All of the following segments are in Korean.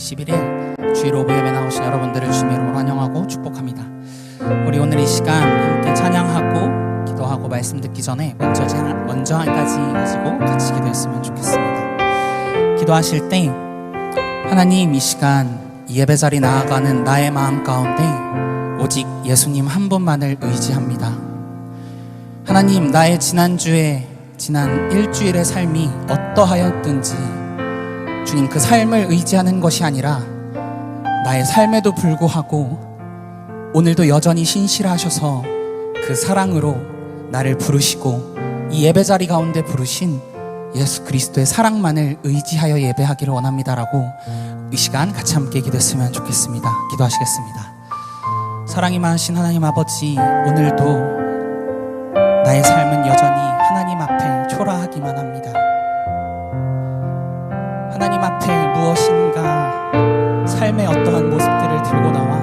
21일 주일 오후 예배 나오신 여러분들을 주님의 이름으로 환영하고 축복합니다. 우리 오늘 이 시간 함께 찬양하고 기도하고 말씀 듣기 전에 먼저 한 가지 가지고 같이 기도했으면 좋겠습니다. 기도하실 때 하나님, 이 시간 이 예배 자리 나아가는 나의 마음 가운데 오직 예수님 한 분만을 의지합니다. 하나님, 나의 지난 일주일의 삶이 어떠하였든지 주님, 그 삶을 의지하는 것이 아니라 나의 삶에도 불구하고 오늘도 여전히 신실하셔서 그 사랑으로 나를 부르시고 이 예배 자리 가운데 부르신 예수 그리스도의 사랑만을 의지하여 예배하기를 원합니다라고 이 시간 같이 함께 기도했으면 좋겠습니다. 기도하시겠습니다. 사랑이 많으신 하나님 아버지, 오늘도 나의 삶은 여전히 하나님 앞에 초라하기만 합니다. 하나님 앞에 무엇인가 삶의 어떠한 모습들을 들고 나와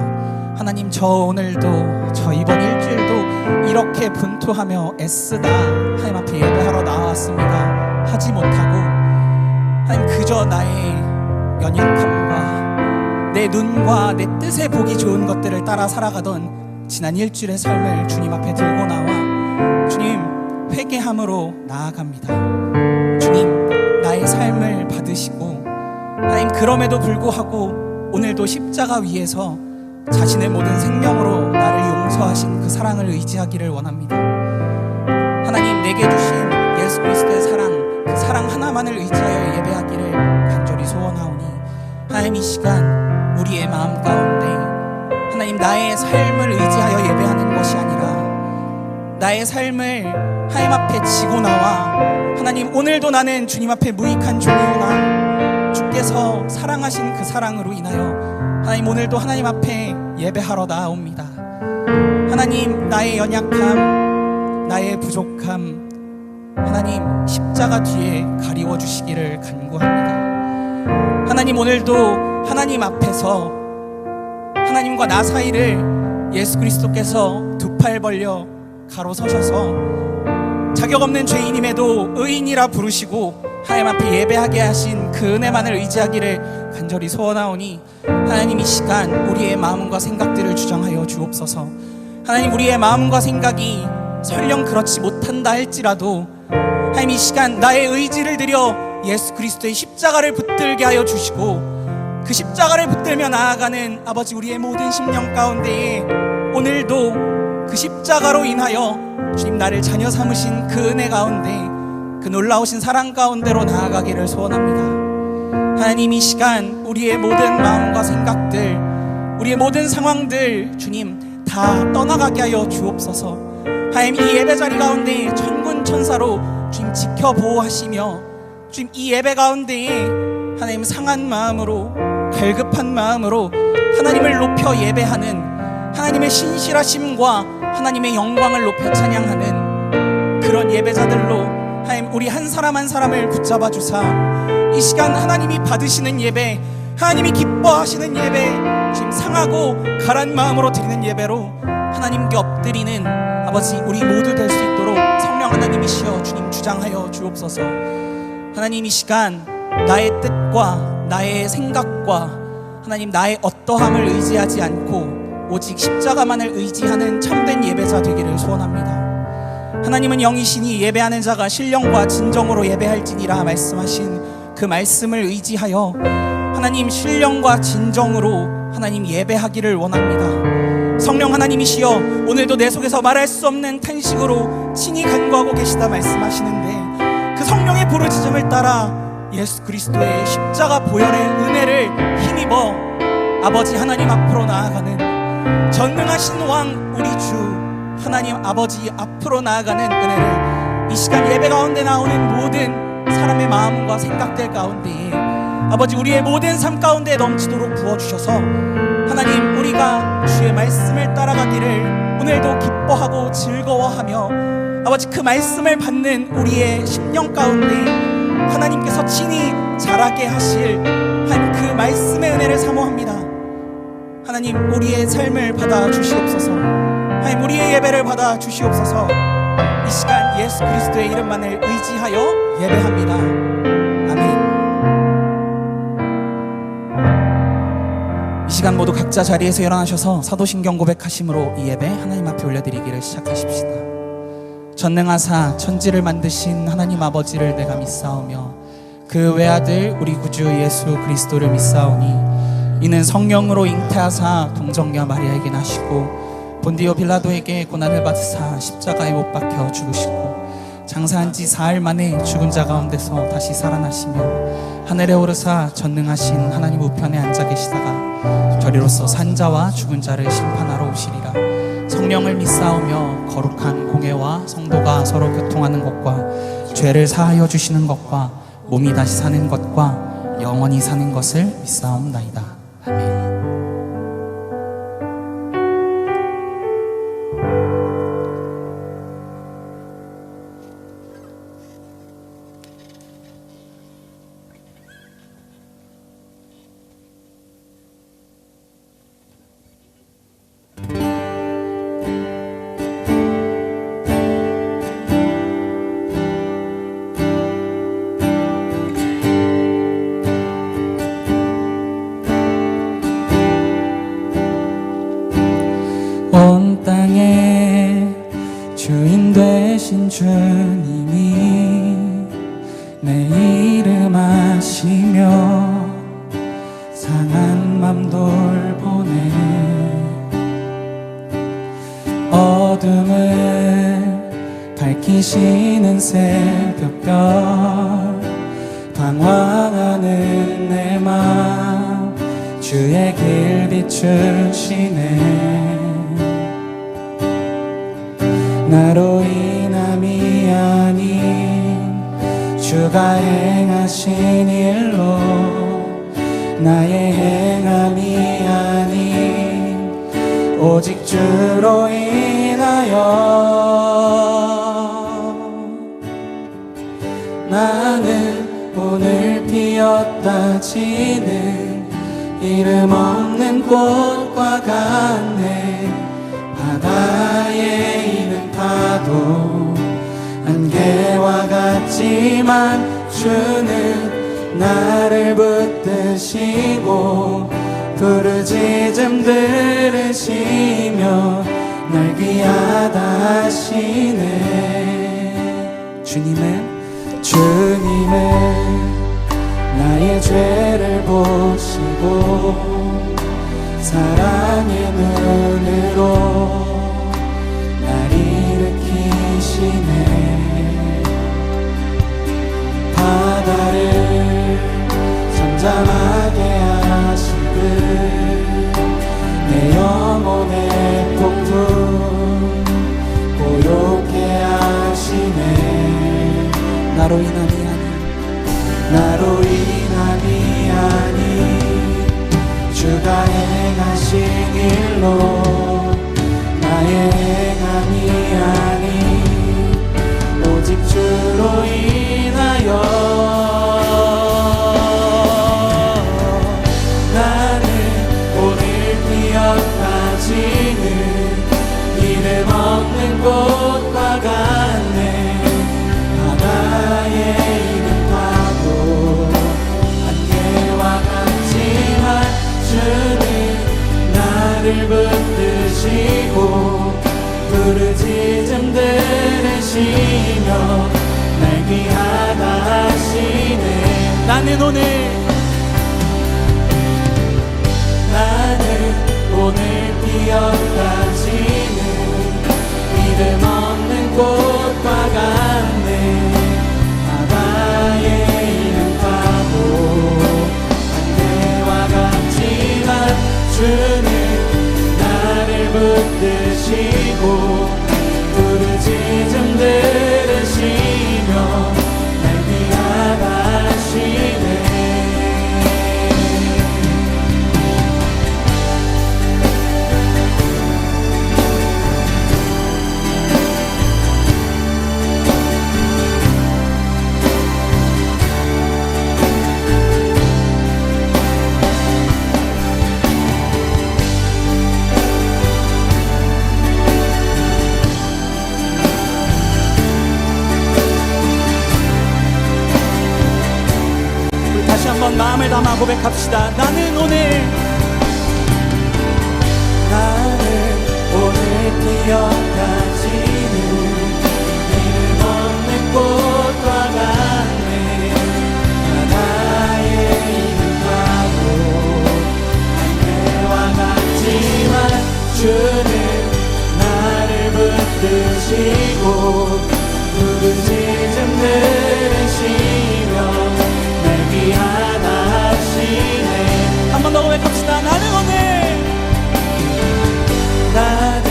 하나님, 저 오늘도 저 이번 일주일도 이렇게 분투하며 애쓰다 하나님 앞에 예배하러 나왔습니다 하지 못하고 하나님, 그저 나의 연약함과 내 눈과 내 뜻에 보기 좋은 것들을 따라 살아가던 지난 일주일의 삶을 주님 앞에 들고 나와 주님, 회개함으로 나아갑니다. 주님, 나의 삶을 받으시고 하나님, 그럼에도 불구하고 오늘도 십자가 위에서 자신의 모든 생명으로 나를 용서하신 그 사랑을 의지하기를 원합니다. 하나님, 내게 주신 예수 그리스도의 사랑, 그 사랑 하나만을 의지하여 예배하기를 간절히 소원하오니 하나님, 이 시간 우리의 마음 가운데 하나님, 나의 삶을 의지하여 예배하는 것이 아니라 나의 삶을 하나님 앞에 지고 나와 하나님, 오늘도 나는 주님 앞에 무익한 종이오나 주께서 사랑하신 그 사랑으로 인하여 하나님, 오늘도 하나님 앞에 예배하러 나아옵니다. 하나님, 나의 연약함, 나의 부족함 하나님, 십자가 뒤에 가리워 주시기를 간구합니다. 하나님, 오늘도 하나님 앞에서 하나님과 나 사이를 예수 그리스도께서 두 팔 벌려 가로서셔서 자격 없는 죄인임에도 의인이라 부르시고 하나님 앞에 예배하게 하신 그 은혜만을 의지하기를 간절히 소원하오니 하나님, 이 시간 우리의 마음과 생각들을 주장하여 주옵소서. 하나님, 우리의 마음과 생각이 설령 그렇지 못한다 할지라도 하나님, 이 시간 나의 의지를 들여 예수 그리스도의 십자가를 붙들게 하여 주시고 그 십자가를 붙들며 나아가는 아버지, 우리의 모든 심령 가운데에 오늘도 그 십자가로 인하여 주님 나를 자녀 삼으신 그 은혜 가운데, 그 놀라우신 사랑 가운데로 나아가기를 소원합니다. 하나님, 이 시간 우리의 모든 마음과 생각들, 우리의 모든 상황들 주님 다 떠나가게 하여 주옵소서. 하나님, 이 예배 자리 가운데 천군 천사로 주님 지켜보호하시며 주님 이 예배 가운데에 하나님 상한 마음으로, 갈급한 마음으로 하나님을 높여 예배하는 하나님의 신실하심과 하나님의 영광을 높여 찬양하는 그런 예배자들로 하나님, 우리 한 사람 한 사람을 붙잡아 주사 이 시간 하나님이 받으시는 예배, 하나님이 기뻐하시는 예배, 지금 상하고 가란 마음으로 드리는 예배로 하나님께 엎드리는 아버지, 우리 모두 될 수 있도록 성령 하나님이시여 주님 주장하여 주옵소서. 하나님, 이 시간 나의 뜻과 나의 생각과 하나님 나의 어떠함을 의지하지 않고 오직 십자가만을 의지하는 참된 예배자 되기를 소원합니다. 하나님은 영이시니 예배하는 자가 신령과 진정으로 예배할지니라 말씀하신 그 말씀을 의지하여 하나님 신령과 진정으로 하나님 예배하기를 원합니다. 성령 하나님이시여, 오늘도 내 속에서 말할 수 없는 탄식으로 친히 간구하고 계시다 말씀하시는데 그 성령의 부르짖음을 따라 예수 그리스도의 십자가 보혈의 은혜를 힘입어 아버지 하나님 앞으로 나아가는 전능하신 왕 우리 주 하나님 아버지 앞으로 나아가는 은혜를 이 시간 예배 가운데 나오는 모든 사람의 마음과 생각들 가운데에 아버지, 우리의 모든 삶 가운데 넘치도록 부어주셔서 하나님, 우리가 주의 말씀을 따라가기를 오늘도 기뻐하고 즐거워하며 아버지, 그 말씀을 받는 우리의 심령 가운데 하나님께서 친히 자라게 하실 하나님 그 말씀의 은혜를 사모합니다. 하나님, 우리의 삶을 받아 주시옵소서. 하나님, 우리의 예배를 받아 주시옵소서. 이 시간 예수 그리스도의 이름만을 의지하여 예배합니다. 아멘. 시간 모두 각자 자리에서 일어나셔서 사도신경 고백하심으로 이 예배 하나님 앞에 올려드리기를 시작하십시다. 전능하사 천지를 만드신 하나님 아버지를 내가 믿사오며 그 외아들 우리 구주 예수 그리스도를 믿사오니 이는 성령으로 잉태하사 동정녀 마리아에게 나시고 본디오 빌라도에게 고난을 받으사 십자가에 못 박혀 죽으시고 장사한 지 사흘 만에 죽은 자 가운데서 다시 살아나시며 하늘에 오르사 전능하신 하나님 우편에 앉아 계시다가 저리로서 산자와 죽은 자를 심판하러 오시리라. 성령을 믿사오며 거룩한 공회와 성도가 서로 교통하는 것과 죄를 사하여 주시는 것과 몸이 다시 사는 것과 영원히 사는 것을 믿사옵나이다. 아멘. 온 땅에 주인 되신 주님이 내 이름 아시며 상한 맘 돌보네. 어둠을 밝히시는 새벽별 방황하는 내 맘 주의 길 비추시네. 나로 인함이 아닌 주가 행하신 일로 나의 행함이 아닌 오직 주로 인하여 나는 오늘 피었다 지는 이름 없는 꽃과 같네. 바다에 있는 파도 안개와 같지만 주는 나를 붙드시고 부르짖음 들으시며 날 귀하다 하시네. 주님은 나의 죄를 보시고 사랑의 눈으로 날 일으키시네. 바다를 잠잠하게 하시듯 내 영혼의 폭풍 고요케 하시네. 나로 인함이 아닌 주가 행하신 일로 나의 행함이 아닌 오직 주로 인하여 나는 오늘 피었다 지는 이름 없는 꽃과 같네. 바다에 있는 파도 안개와 같지만 주는 나를 붙드시고 부르짖음 들으시며 날 귀하다 하시네. 나는 오늘 피었다 지는 이름 없는 꽃과 같네. 바다에 있는 파도 안개와 같지만 주는 나를 붙드시고 부르짖음 들으시며 날 귀하다 하시네. 마음을 담아 고백합시다. 나는 오늘 붙드시고 부르짖음 들으시며 날 위하다 하시네. 한 번 더 고백합시다. 나는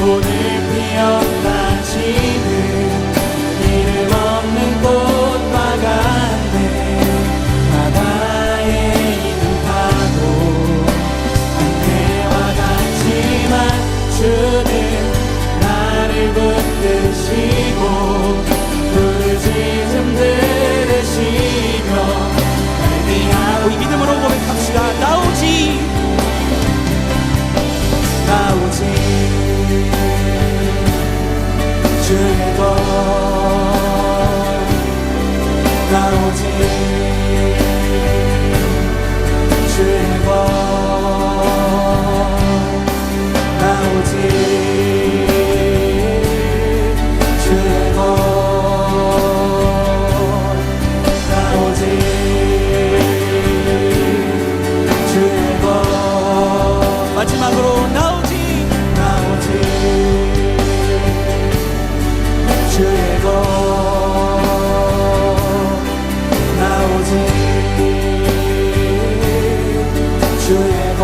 오늘 피어나지는 이름 없는 꽃과 같네. 바다에 있는 파도 안개와 같지만 주는 나를 붙드시고 부르짖음 들으시며 날 위하여. 우리 믿음으로 고백합시다. 나오지 주의 것 나오지 주의 것 나오지 주의 것 나오지 주의 것 마지막으로 나오지 주의 것 나오지 주의 것.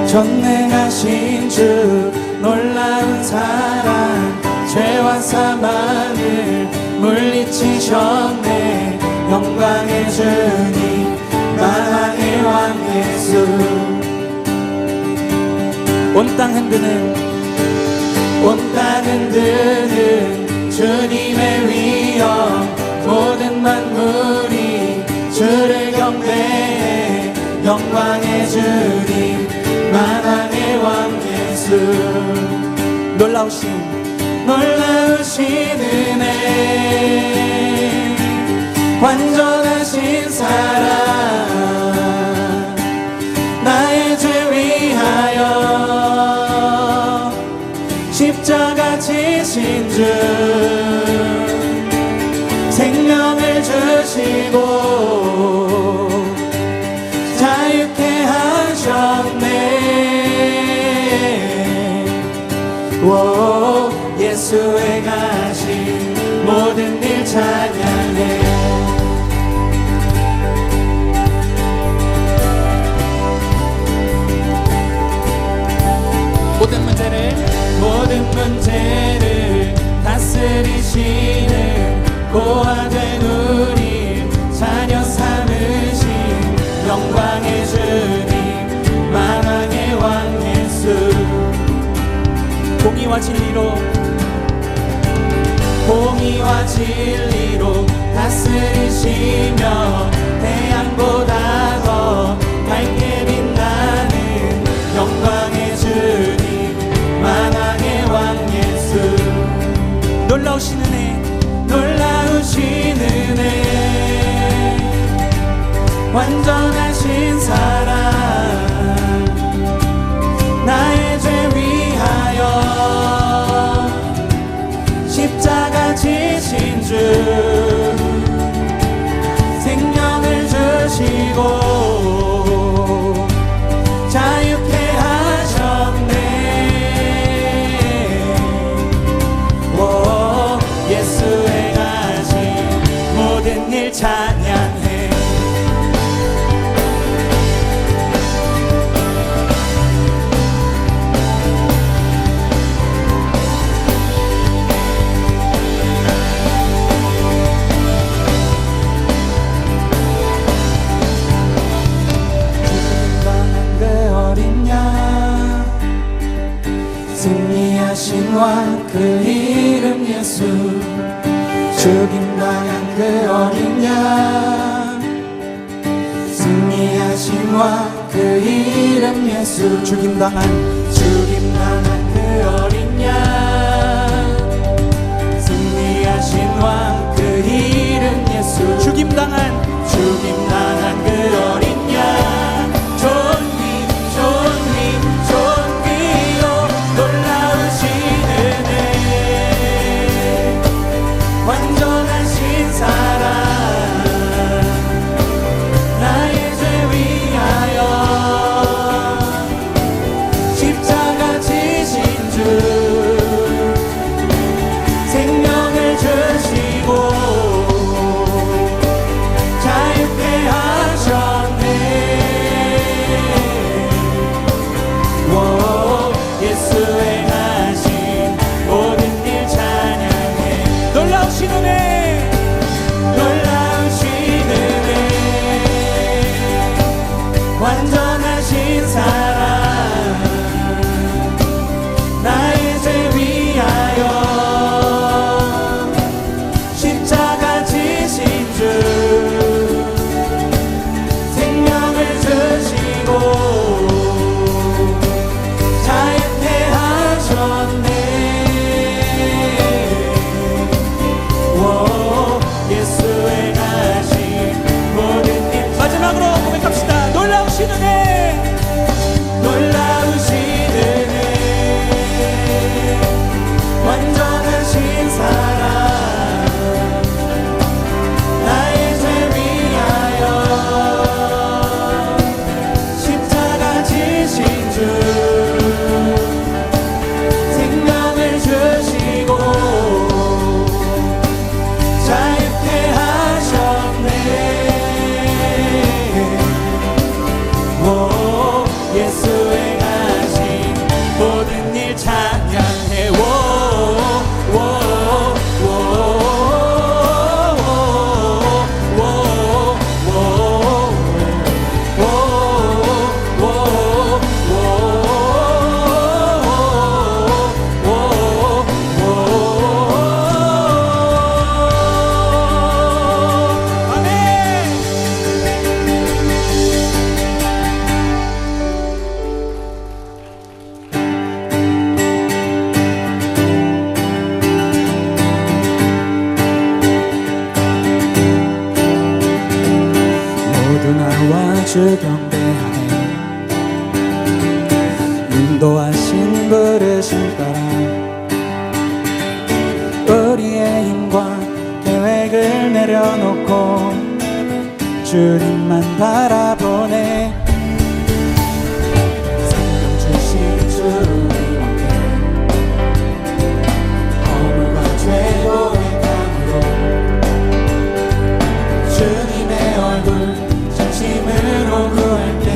전능하신 주 놀라운 사랑 죄와 사망을 물리치셨네. 영광의 주님 만왕의 왕 예수. 온 땅 흔드는 주님의 위엄. 모든 만물이 주를 경배해. 영광의 주님 만왕의 왕 예수. 놀라우신 은혜 완전하신 사랑 나의 죄 위하여 십자가 지신 주 생명을 주시고 자유케 하셨네. 오, 예수의 가신 모든 일 찬양해. 모든 문제를 다스리시는 고아된 우리 자녀 삼으신 영광의 주님 만왕의 왕 예수. 공의와 진리로 다스리시며 태양보다 더 밝게 빛나는 영광의 주님 만왕의 왕 예수. 놀라우신 은혜 완전하신 사랑 나의 죄 위하여 십자가 지신 주 생명을 주시고 자유케 하셨네. 오, 예수의 가신 모든 일 찬양해. 승리하신 왕 그 이름 예수. 죽임당한 그 어린 양 승리하신 왕 그 이름 예수. 죽임당한 그 어린 양 승리하신 왕 주 경배하네. 인도하신 부르심 따라 우리의 힘과 계획을 내려놓고 주님만 바라보네. 생명 주신 주님께 허물과 죄 고백함으로 주님의 얼굴 진심으로 구할 때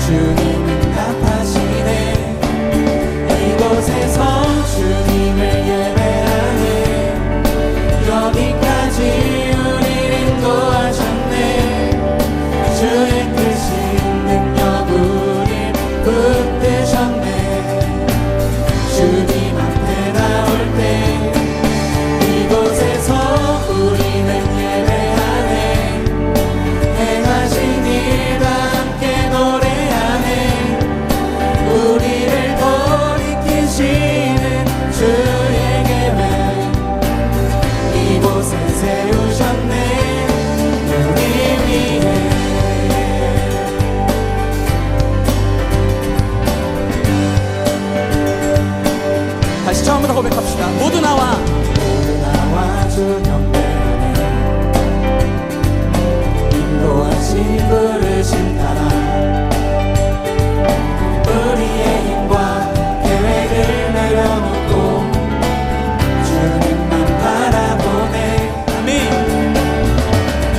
주님은 답하시네. 이곳에서 주님을 예배하네. 여기까지 우리를 인도하셨네. 주의 크신 능력 우릴 붙드셨네. 주님 앞에 나올 때 이곳에서 우리는 예배하네. 행하신 일 함께 노래하네. 우리를 돌이키시는 주의 계획 이곳에 세우셨네. 우리 위해 다시 처음부터 고백합시다. 모두 나와 주 경배하네. 인도하신 부르심 따라 우리의 힘과 계획을 내려놓고 주님만 바라보네. 아멘.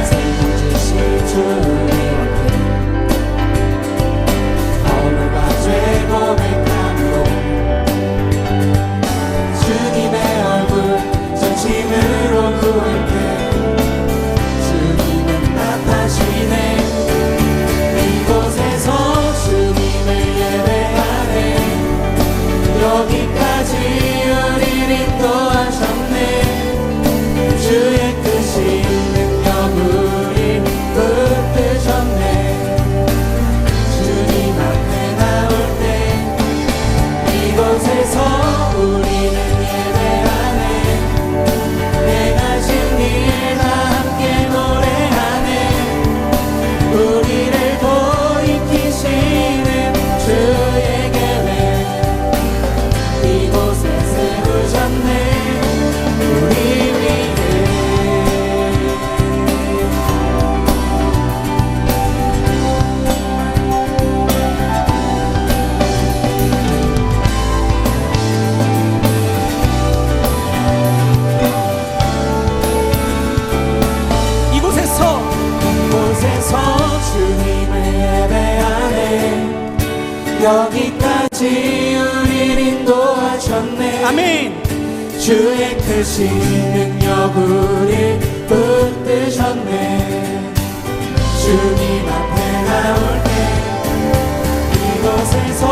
생명 주신 주님 허물과 죄 고백함으로 주님의 얼굴 진심으로 구할 때 주님은 답하시네. 이곳에서 주님을 예배하네. 여기까지 우리를 인도하셨네. 주의 크신 능력 우릴 붙드셨네. 주님 앞에 나올 때 이곳에서 우리는 예배하네. 행하신 일 함께 노래하네. 우리를 돌이키시는 주의 계획 이곳에 세우셨네. 우리 위해 이곳에서 주님을 예배하네. 여기까지 우릴 인도하셨네. 아멘. 주의 크신 능력 우릴 붙드셨네. 주님 앞에 나올 때 이곳에서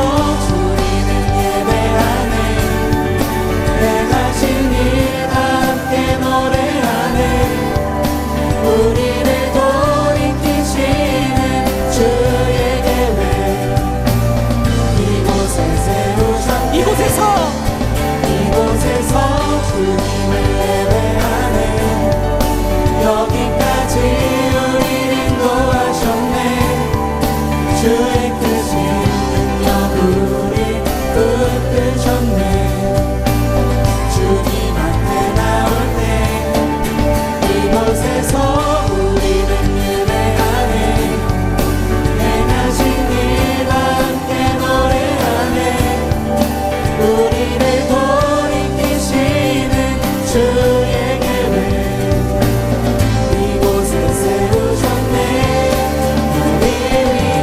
우리는 예배하네. 행하신 일 함께 노래하네. 우리를 돌이키시는 주의 계획 이곳에 세우셨네. 이곳에서 주님을 예배하네. 여기까지 우리를 인도하셨네. 주의 크신 능력 우릴 붙드셨네. 주님 앞에 나올 때 이곳에서 우리는 예배하네. 행하신 일 함께 노래하네. 우리를 돌이키시는 주의 계획 이곳에 세우셨네. 우리 위해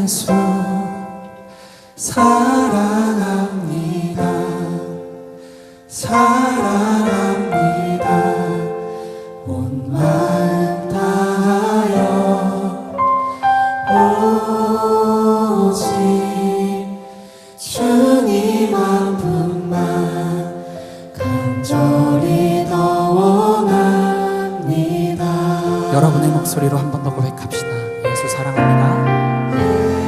예수 사랑합니다. 사랑합니다. 온 마음 다하여 목소리로 한 번 더 고백합시다. 예수 사랑합니다.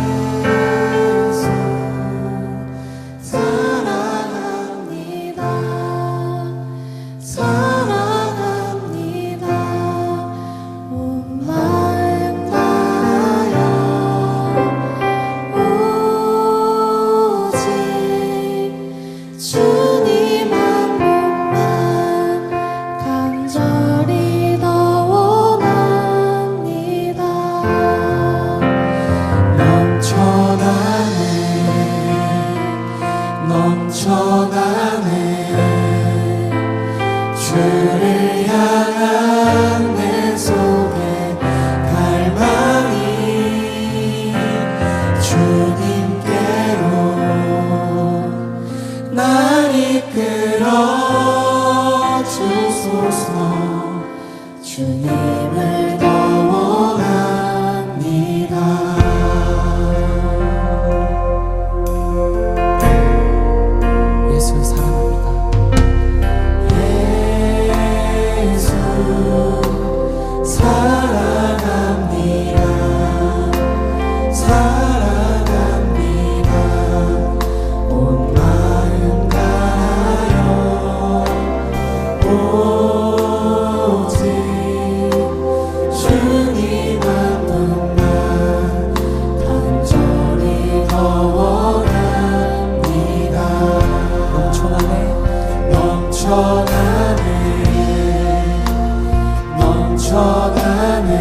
주를 향한 내 속에 갈망이 주님께로 날 이끌어 주소서. 주님을 더 원합니다. 예수 사랑합니다. 사랑합니다. 사랑합니다. 온 마음 다하여 오직 주님 한 분만 간절히 더 원합니다. 넘쳐나네 넘쳐나네 넘쳐나네.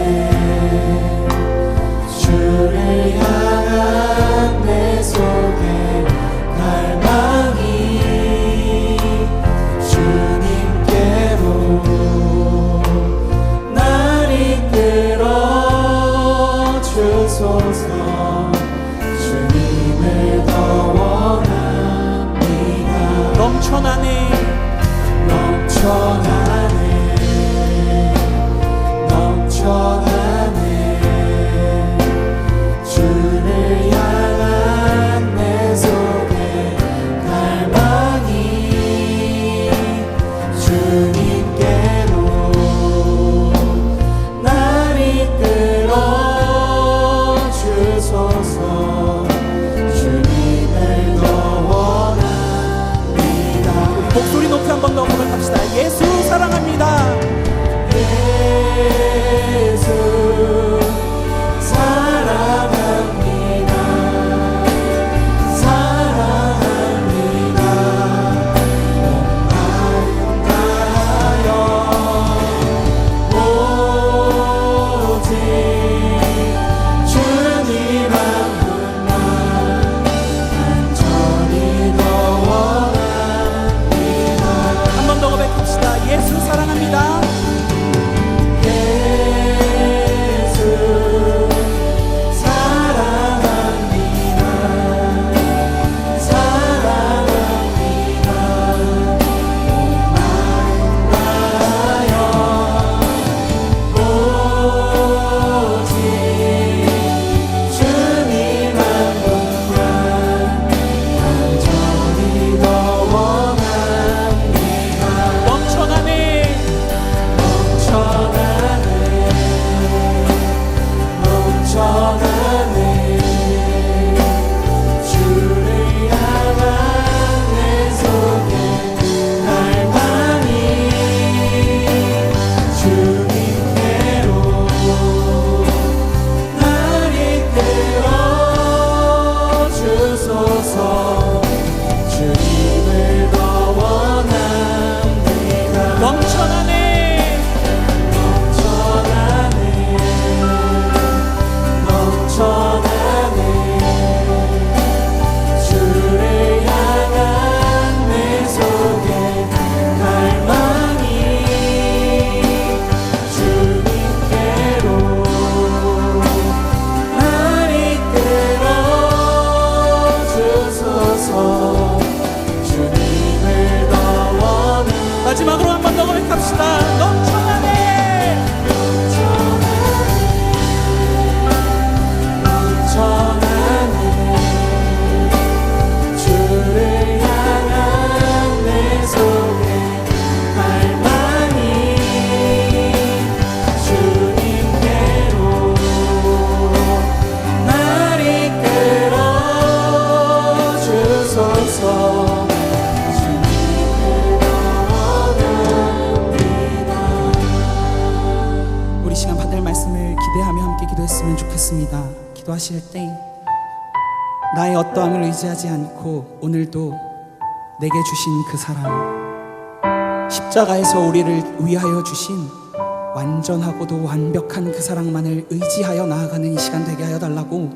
주를 향한 내 속에 갈망이 주님께로 날 이끌어 주소서. 주님을 더 원합니다. 넘쳐나네 넘쳐나네 넘쳐나네. 주를 향한 내 속에 갈망이 주님께로 날 이끌어 주소서. 주님을 더 원합니다. 목소리 높이 한 번 더 고백합시다. 예수 사랑합니다. 예수 사랑합니다. 사랑합니다. 온 마음 다하여 오직 주님 한 분만 간절히 더 원합니다. 한 번 더 고백합시다. 예수 사랑합니다. 기도하셨으면 좋겠습니다. 기도하실 때 나의 어떠함을 의지하지 않고 오늘도 내게 주신 그 사랑, 십자가에서 우리를 위하여 주신 완전하고도 완벽한 그 사랑만을 의지하여 나아가는 이 시간 되게 하여 달라고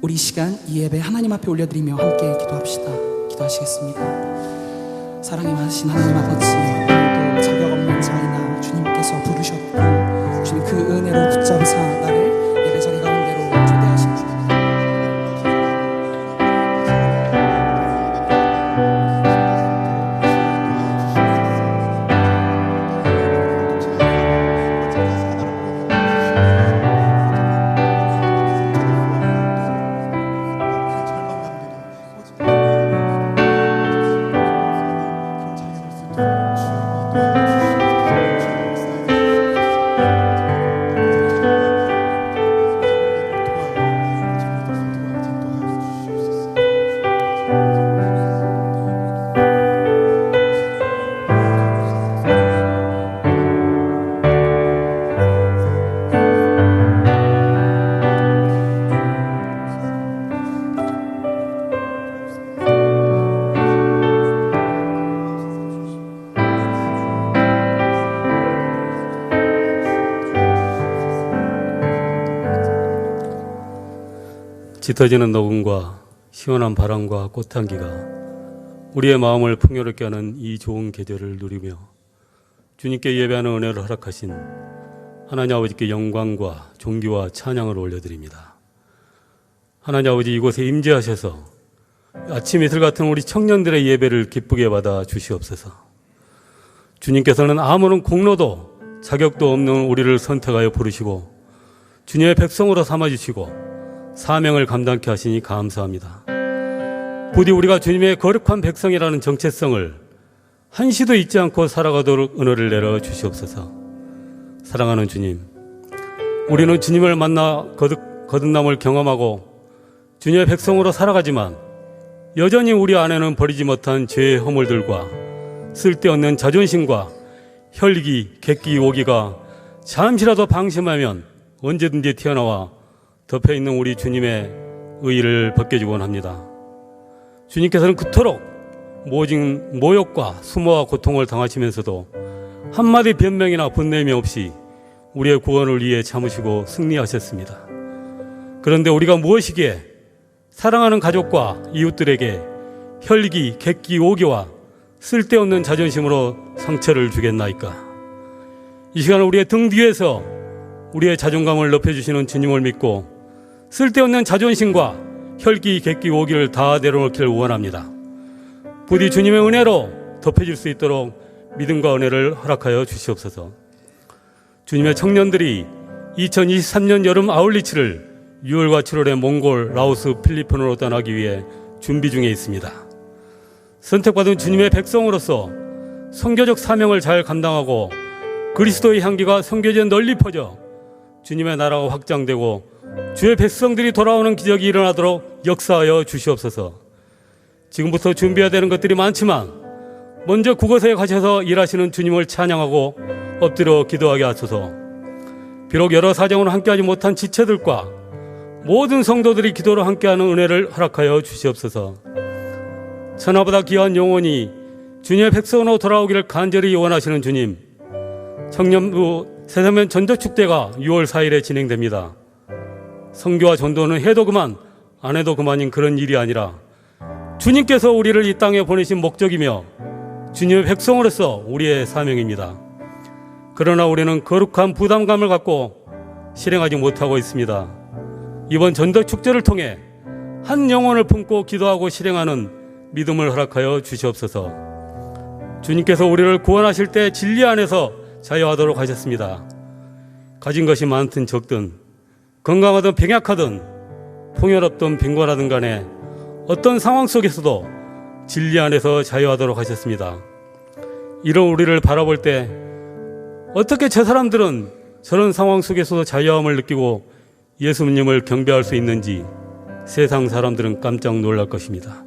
우리 시간 이 예배 하나님 앞에 올려드리며 함께 기도합시다. 기도하시겠습니다. 사랑이 많으신 하나님 아버지, 오늘도 자격 없는 자이나 주님께서 부르셨고 주님 그 은혜로 붙잡으사 나를 예배 자리 가운데로 초대하신 주님, 짙어지는 녹음과 시원한 바람과 꽃향기가 우리의 마음을 풍요롭게 하는 이 좋은 계절을 누리며 주님께 예배하는 은혜를 허락하신 하나님 아버지께 영광과 존귀와 찬양을 올려드립니다. 하나님 아버지, 이곳에 임재하셔서 아침 이슬 같은 우리 청년들의 예배를 기쁘게 받아 주시옵소서. 주님께서는 아무런 공로도 자격도 없는 우리를 선택하여 부르시고 주님의 백성으로 삼아주시고 사명을 감당케 하시니 감사합니다. 부디 우리가 주님의 거룩한 백성이라는 정체성을 한시도 잊지 않고 살아가도록 은혜를 내려 주시옵소서. 사랑하는 주님, 우리는 주님을 만나 거듭남을 경험하고 주님의 백성으로 살아가지만 여전히 우리 안에는 버리지 못한 죄의 허물들과 쓸데없는 자존심과 혈기, 객기, 오기가 잠시라도 방심하면 언제든지 튀어나와 덮여있는 우리 주님의 의의를 벗겨주곤 합니다. 주님께서는 그토록 모욕과 수모와 고통을 당하시면서도 한마디 변명이나 분냄이 없이 우리의 구원을 위해 참으시고 승리하셨습니다. 그런데 우리가 무엇이기에 사랑하는 가족과 이웃들에게 혈기, 객기, 오기와 쓸데없는 자존심으로 상처를 주겠나이까? 이 시간 우리의 등 뒤에서 우리의 자존감을 높여주시는 주님을 믿고 쓸데없는 자존심과 혈기, 객기, 오기를 다 내려놓기를 원합니다. 부디 주님의 은혜로 덮여질 수 있도록 믿음과 은혜를 허락하여 주시옵소서. 주님의 청년들이 2023년 여름 아울리치를 6월과 7월에 몽골, 라오스, 필리핀으로 떠나기 위해 준비 중에 있습니다. 선택받은 주님의 백성으로서 선교적 사명을 잘 감당하고 그리스도의 향기가 선교지에 널리 퍼져 주님의 나라가 확장되고 주의 백성들이 돌아오는 기적이 일어나도록 역사하여 주시옵소서. 지금부터 준비해야 되는 것들이 많지만 먼저 그곳에 가셔서 일하시는 주님을 찬양하고 엎드려 기도하게 하소서. 비록 여러 사정으로 함께하지 못한 지체들과 모든 성도들이 기도로 함께하는 은혜를 허락하여 주시옵소서. 천하보다 귀한 영혼이 주님의 백성으로 돌아오기를 간절히 원하시는 주님, 청년부 새서면 전도축제가 6월 4일에 진행됩니다. 선교와 전도는 해도 그만 안 해도 그만인 그런 일이 아니라 주님께서 우리를 이 땅에 보내신 목적이며 주님의 백성으로서 우리의 사명입니다. 그러나 우리는 거룩한 부담감을 갖고 실행하지 못하고 있습니다. 이번 전도축제를 통해 한 영혼을 품고 기도하고 실행하는 믿음을 허락하여 주시옵소서. 주님께서 우리를 구원하실 때 진리 안에서 자유하도록 하셨습니다. 가진 것이 많든 적든 건강하든 병약하든 풍요롭든 빈곤하든 간에 어떤 상황 속에서도 진리 안에서 자유하도록 하셨습니다. 이런 우리를 바라볼 때 어떻게 저 사람들은 저런 상황 속에서도 자유함을 느끼고 예수님을 경배할 수 있는지 세상 사람들은 깜짝 놀랄 것입니다.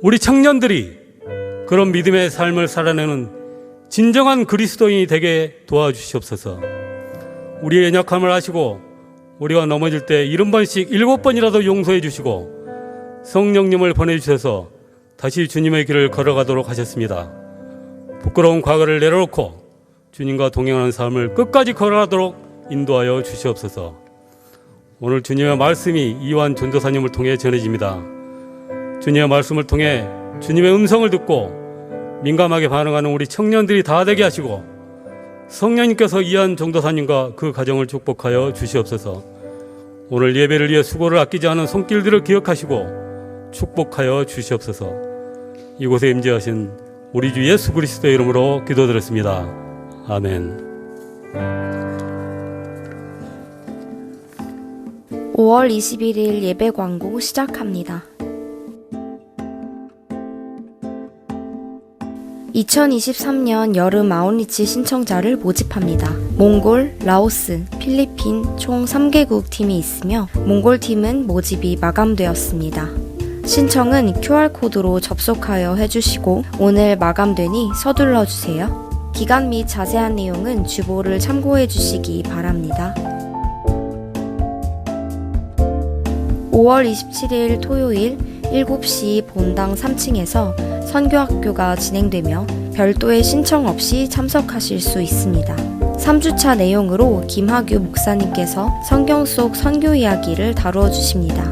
우리 청년들이 그런 믿음의 삶을 살아내는 진정한 그리스도인이 되게 도와주시옵소서. 우리의 연약함을 아시고 우리가 넘어질 때 70번씩 7번이라도 용서해 주시고 성령님을 보내주셔서 다시 주님의 길을 걸어가도록 하셨습니다. 부끄러운 과거를 내려놓고 주님과 동행하는 삶을 끝까지 걸어가도록 인도하여 주시옵소서. 오늘 주님의 말씀이 이완 전도사님을 통해 전해집니다. 주님의 말씀을 통해 주님의 음성을 듣고 민감하게 반응하는 우리 청년들이 다 되게 하시고 성령님께서 이완 전도사님과 그 가정을 축복하여 주시옵소서. 오늘 예배를 위해 수고를 아끼지 않은 손길들을 기억하시고 축복하여 주시옵소서. 이곳에 임재하신 우리 주 예수 그리스도의 이름으로 기도드렸습니다. 아멘. 5월 21일 예배 광고 시작합니다. 2023년 여름 아웃리치 신청자를 모집합니다. 몽골, 라오스, 필리핀 총 3개국 팀이 있으며 몽골 팀은 모집이 마감되었습니다. 신청은 QR코드로 접속하여 해주시고 오늘 마감되니 서둘러 주세요. 기간 및 자세한 내용은 주보를 참고해 주시기 바랍니다. 5월 27일 토요일 7시 본당 3층에서 선교학교가 진행되며 별도의 신청 없이 참석하실 수 있습니다. 3주차 내용으로 김하규 목사님께서 성경 속 선교 이야기를 다루어 주십니다.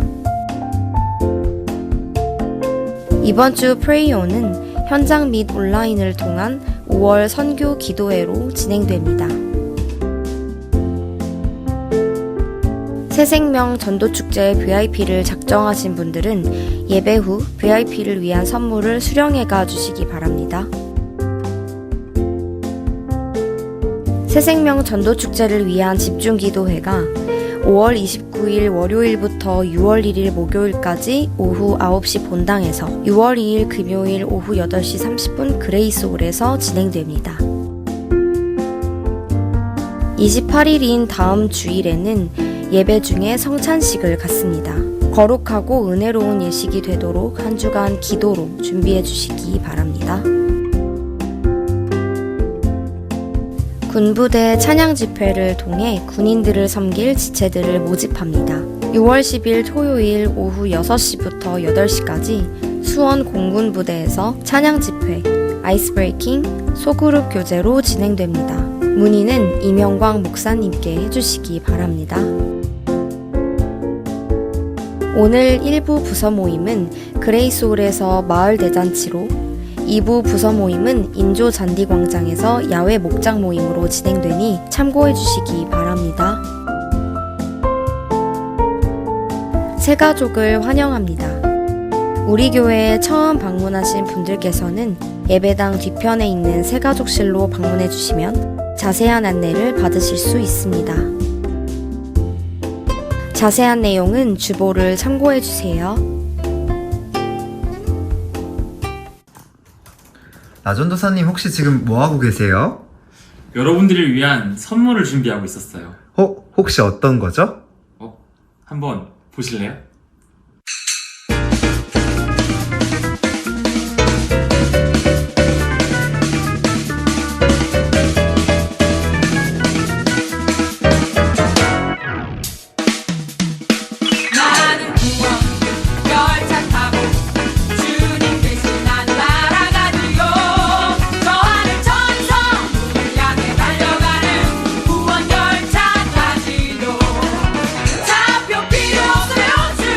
이번 주 프레이온은 현장 및 온라인을 통한 5월 선교 기도회로 진행됩니다. 새생명 전도축제 VIP를 작정하신 분들은 예배 후 VIP를 위한 선물을 수령해가 주시기 바랍니다. 새생명 전도축제를 위한 집중기도회가 5월 29일 월요일부터 6월 1일 목요일까지 오후 9시 본당에서 6월 2일 금요일 오후 8시 30분 그레이스홀에서 진행됩니다. 28일인 다음 주일에는 예배 중에 성찬식을 갖습니다. 거룩하고 은혜로운 예식이 되도록 한 주간 기도로 준비해 주시기 바랍니다. 군부대 찬양 집회를 통해 군인들을 섬길 지체들을 모집합니다. 6월 10일 토요일 오후 6시부터 8시까지 수원 공군부대에서 찬양 집회, 아이스 브레이킹, 소그룹 교제로 진행됩니다. 문의는 이명광 목사님께 해주시기 바랍니다. 오늘 1부 부서 모임은 그레이스홀에서 마을 대잔치로 2부 부서 모임은 인조 잔디광장에서 야외 목장 모임으로 진행되니 참고해 주시기 바랍니다. 새가족을 환영합니다. 우리 교회에 처음 방문하신 분들께서는 예배당 뒤편에 있는 새가족실로 방문해 주시면 자세한 안내를 받으실 수 있습니다. 자세한 내용은 주보를 참고해 주세요. 나전도사님 혹시 지금 뭐하고 계세요? 여러분들을 위한 선물을 준비하고 있었어요. 혹시 어떤 거죠? 한번 보실래요? 필요 없어요.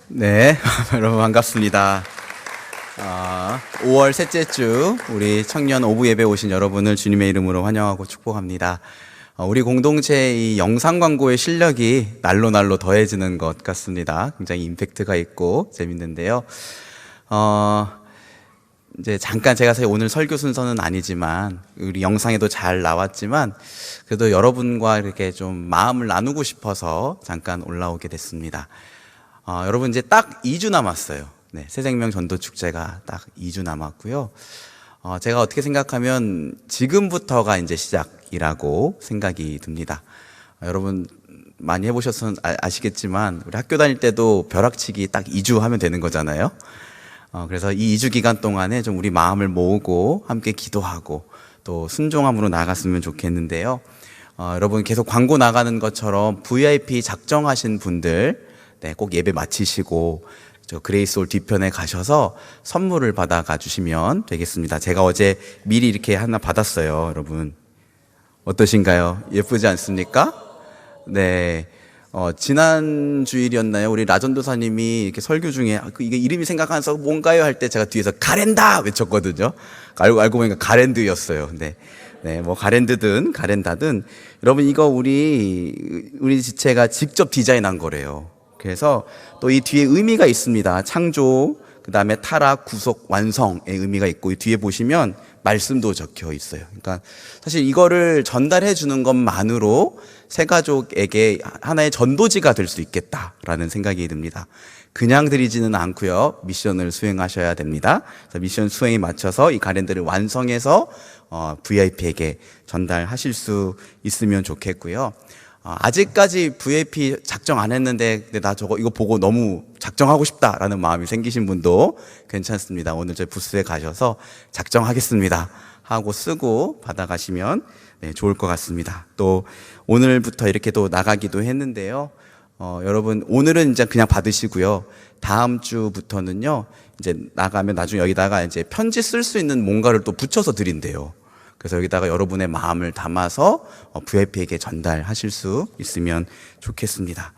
네, 여러분 반갑습니다. 5월 셋째 주 우리 청년 오부 예배 오신 여러분을 주님의 이름으로 환영하고 축복합니다. 우리 공동체의 이 영상 광고의 실력이 날로 더해지는 것 같습니다. 굉장히 임팩트가 있고 재밌는데요. 이제 잠깐 제가 오늘 설교 순서는 아니지만 우리 영상에도 잘 나왔지만 그래도 여러분과 이렇게 좀 마음을 나누고 싶어서 잠깐 올라오게 됐습니다. 여러분 이제 딱 2주 남았어요. 네, 새생명 전도 축제가 딱 2주 남았고요. 제가 어떻게 생각하면 지금부터가 이제 시작이라고 생각이 듭니다. 여러분 많이 해보셨으면 아시겠지만 우리 학교 다닐 때도 벼락치기 딱 2주 하면 되는 거잖아요. 그래서 이 2주 기간 동안에 좀 우리 마음을 모으고 함께 기도하고 또 순종함으로 나갔으면 좋겠는데요. 여러분 계속 광고 나가는 것처럼 VIP 작정하신 분들 네, 꼭 예배 마치시고 저 그레이스홀 뒤편에 가셔서 선물을 받아가 주시면 되겠습니다. 제가 어제 미리 이렇게 하나 받았어요. 여러분 어떠신가요? 예쁘지 않습니까? 네. 지난 주일이었나요? 우리 라전도사님이 이렇게 설교 중에 이게 이름이 생각나서 뭔가요? 할 때 제가 뒤에서 가렌다 외쳤거든요. 알고 보니까 가랜드였어요. 네. 네, 뭐 가랜드든 가렌다든 여러분 이거 우리 지체가 직접 디자인한 거래요. 그래서 또 이 뒤에 의미가 있습니다. 창조, 그 다음에 타락, 구속, 완성의 의미가 있고 이 뒤에 보시면 말씀도 적혀 있어요. 그러니까 사실 이거를 전달해 주는 것만으로 새 가족에게 하나의 전도지가 될 수 있겠다라는 생각이 듭니다. 그냥 드리지는 않고요. 미션을 수행하셔야 됩니다. 그래서 미션 수행에 맞춰서 이 가랜드를 완성해서 VIP에게 전달하실 수 있으면 좋겠고요. 아직까지 VIP 작정 안 했는데 근데 나 이거 보고 너무 작정하고 싶다라는 마음이 생기신 분도 괜찮습니다. 오늘 저희 부스에 가셔서 작정하겠습니다 하고 쓰고 받아가시면 네, 좋을 것 같습니다. 또 오늘부터 이렇게 또 나가기도 했는데요. 여러분 오늘은 이제 그냥 받으시고요. 다음 주부터는요. 이제 나가면 나중에 여기다가 이제 편지 쓸 수 있는 뭔가를 또 붙여서 드린대요. 그래서 여기다가 여러분의 마음을 담아서 VIP에게 전달하실 수 있으면 좋겠습니다.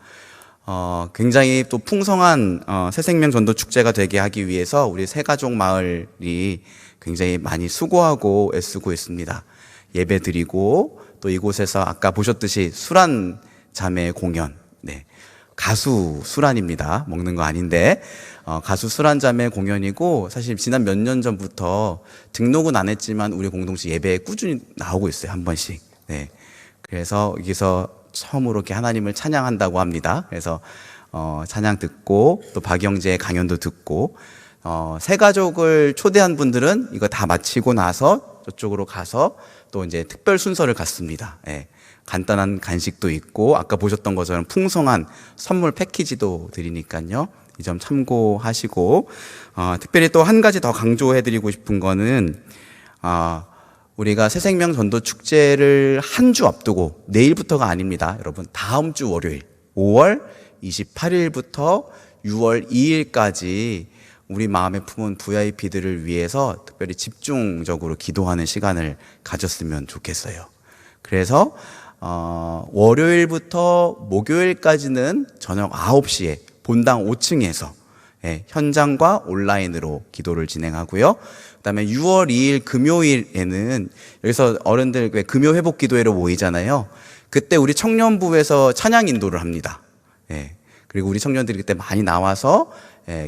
굉장히 또 풍성한 새생명 전도 축제가 되게 하기 위해서 우리 새가족 마을이 굉장히 많이 수고하고 애쓰고 있습니다. 예배 드리고 또 이곳에서 아까 보셨듯이 수란 자매 공연, 네. 가수 수란입니다. 먹는 거 아닌데 가수 수란 자매 공연이고 사실 지난 몇 년 전부터 등록은 안 했지만 우리 공동체 예배에 꾸준히 나오고 있어요. 한 번씩. 네. 그래서 여기서 처음으로 이렇게 하나님을 찬양한다고 합니다. 그래서 찬양 듣고 또 박영재의 강연도 듣고 새 가족을 초대한 분들은 이거 다 마치고 나서 저쪽으로 가서 또 이제 특별 순서를 갖습니다. 네. 간단한 간식도 있고 아까 보셨던 것처럼 풍성한 선물 패키지도 드리니까요. 이 점 참고하시고 특별히 또 한 가지 더 강조해드리고 싶은 거는 우리가 새생명 전도 축제를 한 주 앞두고 내일부터가 아닙니다. 여러분 다음 주 월요일 5월 28일부터 6월 2일까지 우리 마음에 품은 VIP들을 위해서 특별히 집중적으로 기도하는 시간을 가졌으면 좋겠어요. 그래서 월요일부터 목요일까지는 저녁 9시에 본당 5층에서 현장과 온라인으로 기도를 진행하고요. 그다음에 6월 2일 금요일에는 여기서 어른들 금요 회복 기도회로 모이잖아요. 그때 우리 청년부에서 찬양 인도를 합니다. 그리고 우리 청년들이 그때 많이 나와서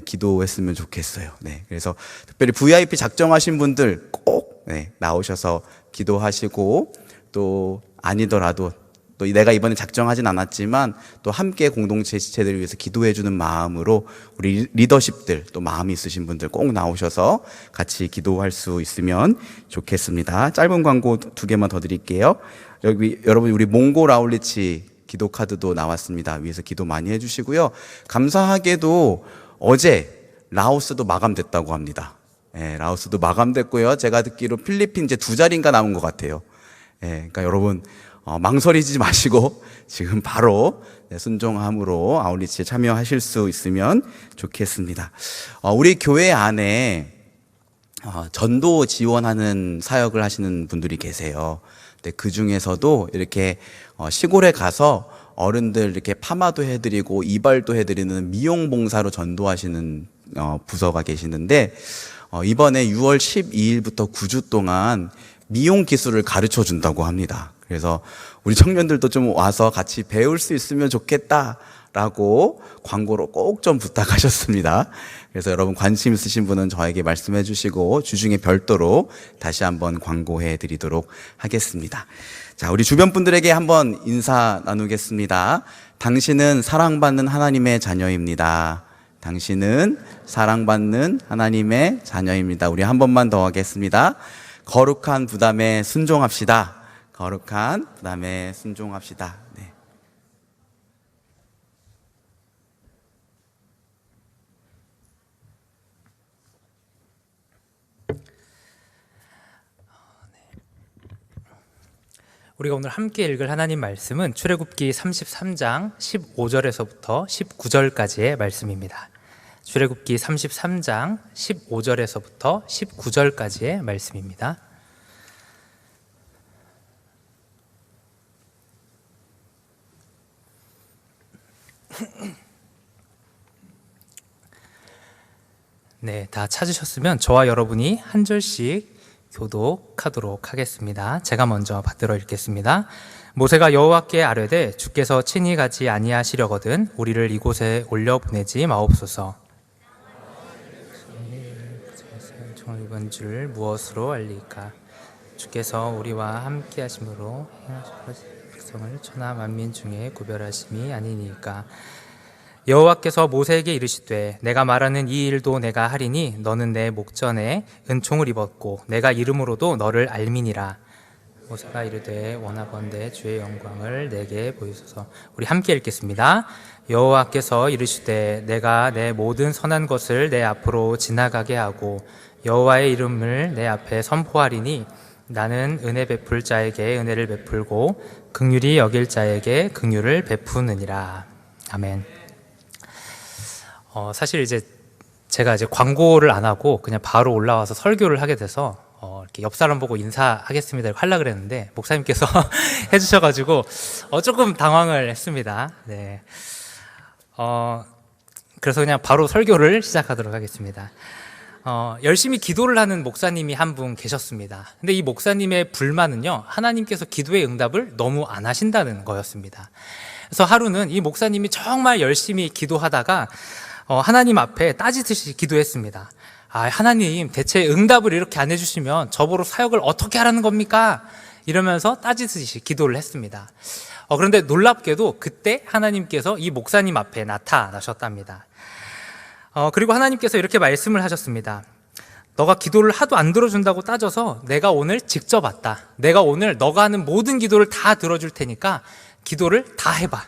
기도했으면 좋겠어요. 그래서 특별히 VIP 작정하신 분들 꼭 나오셔서 기도하시고 또 아니더라도 또 내가 이번에 작정하진 않았지만 또 함께 공동체 지체들을 위해서 기도해주는 마음으로 우리 리더십들 또 마음이 있으신 분들 꼭 나오셔서 같이 기도할 수 있으면 좋겠습니다. 짧은 광고 2개만 더 드릴게요. 여기 여러분 우리 몽골 아울리치 기도 카드도 나왔습니다. 위에서 기도 많이 해주시고요. 감사하게도 어제 라오스도 마감됐다고 합니다. 라오스도 마감됐고요. 제가 듣기로 필리핀 이제 2자리인가 남은 것 같아요. 그러니까 여러분 망설이지 마시고 지금 바로 순종함으로 아울리치에 참여하실 수 있으면 좋겠습니다. 우리 교회 안에 전도 지원하는 사역을 하시는 분들이 계세요. 근데 그 중에서도 이렇게 시골에 가서 어른들 이렇게 파마도 해드리고 이발도 해드리는 미용봉사로 전도하시는 부서가 계시는데 이번에 6월 12일부터 9주 동안 미용 기술을 가르쳐 준다고 합니다. 그래서 우리 청년들도 좀 와서 같이 배울 수 있으면 좋겠다라고 광고로 꼭 좀 부탁하셨습니다. 그래서 여러분 관심 있으신 분은 저에게 말씀해 주시고 주중에 별도로 다시 한번 광고해 드리도록 하겠습니다. 자, 우리 주변 분들에게 한번 인사 나누겠습니다. 당신은 사랑받는 하나님의 자녀입니다. 당신은 사랑받는 하나님의 자녀입니다. 우리 한 번만 더 하겠습니다. 거룩한 부담에 순종합시다. 거룩한 부담에 순종합시다. 네. 우리가 오늘 함께 읽을 하나님 말씀은 출애굽기 33장 15절에서부터 19절까지의 말씀입니다. 출애굽기 33장 15절에서부터 19절까지의 말씀입니다. 네, 다 찾으셨으면 저와 여러분이 한 절씩 교독하도록 하겠습니다. 제가 먼저 받들어 읽겠습니다. 모세가 여호와께 아뢰되 주께서 친히 가지 아니하시려거든 우리를 이곳에 올려 보내지 마옵소서. 이번 줄 무엇으로 알리까? 주께서 우리와 함께 하심으로 백성을 천하 만민 중에 구별하심이 아니니까. 여호와께서 모세에게 이르시되 내가 말하는 이 일도 내가 하리니 너는 내 목전에 은총을 입었고 내가 이름으로도 너를 알미니라. 모세가 이르되 원하건대 주의 영광을 내게 보이소서. 우리 함께 읽겠습니다. 여호와께서 이르시되 내가 내 모든 선한 것을 내 앞으로 지나가게 하고 여호와의 이름을 내 앞에 선포하리니 나는 은혜 베풀 자에게 은혜를 베풀고 긍휼히 여길 자에게 긍휼을 베푸느니라. 아멘. 사실 이제 제가 광고를 안 하고 그냥 바로 올라와서 설교를 하게 돼서 이렇게 옆 사람 보고 인사하겠습니다 이렇게 하려고 그랬는데 목사님께서 해주셔가지고 조금 당황을 했습니다. 네. 그래서 그냥 바로 설교를 시작하도록 하겠습니다. 열심히 기도를 하는 목사님이 한 분 계셨습니다. 근데 이 목사님의 불만은요, 하나님께서 기도의 응답을 너무 안 하신다는 거였습니다. 그래서 하루는 이 목사님이 정말 열심히 기도하다가 하나님 앞에 따지듯이 기도했습니다. 하나님, 대체 응답을 이렇게 안 해주시면 저보러 사역을 어떻게 하라는 겁니까? 이러면서 따지듯이 기도를 했습니다. 그런데 놀랍게도 그때 하나님께서 이 목사님 앞에 나타나셨답니다. 그리고 하나님께서 이렇게 말씀을 하셨습니다. 너가 기도를 하도 안 들어준다고 따져서 내가 오늘 직접 왔다. 내가 오늘 너가 하는 모든 기도를 다 들어줄 테니까 기도를 다 해봐.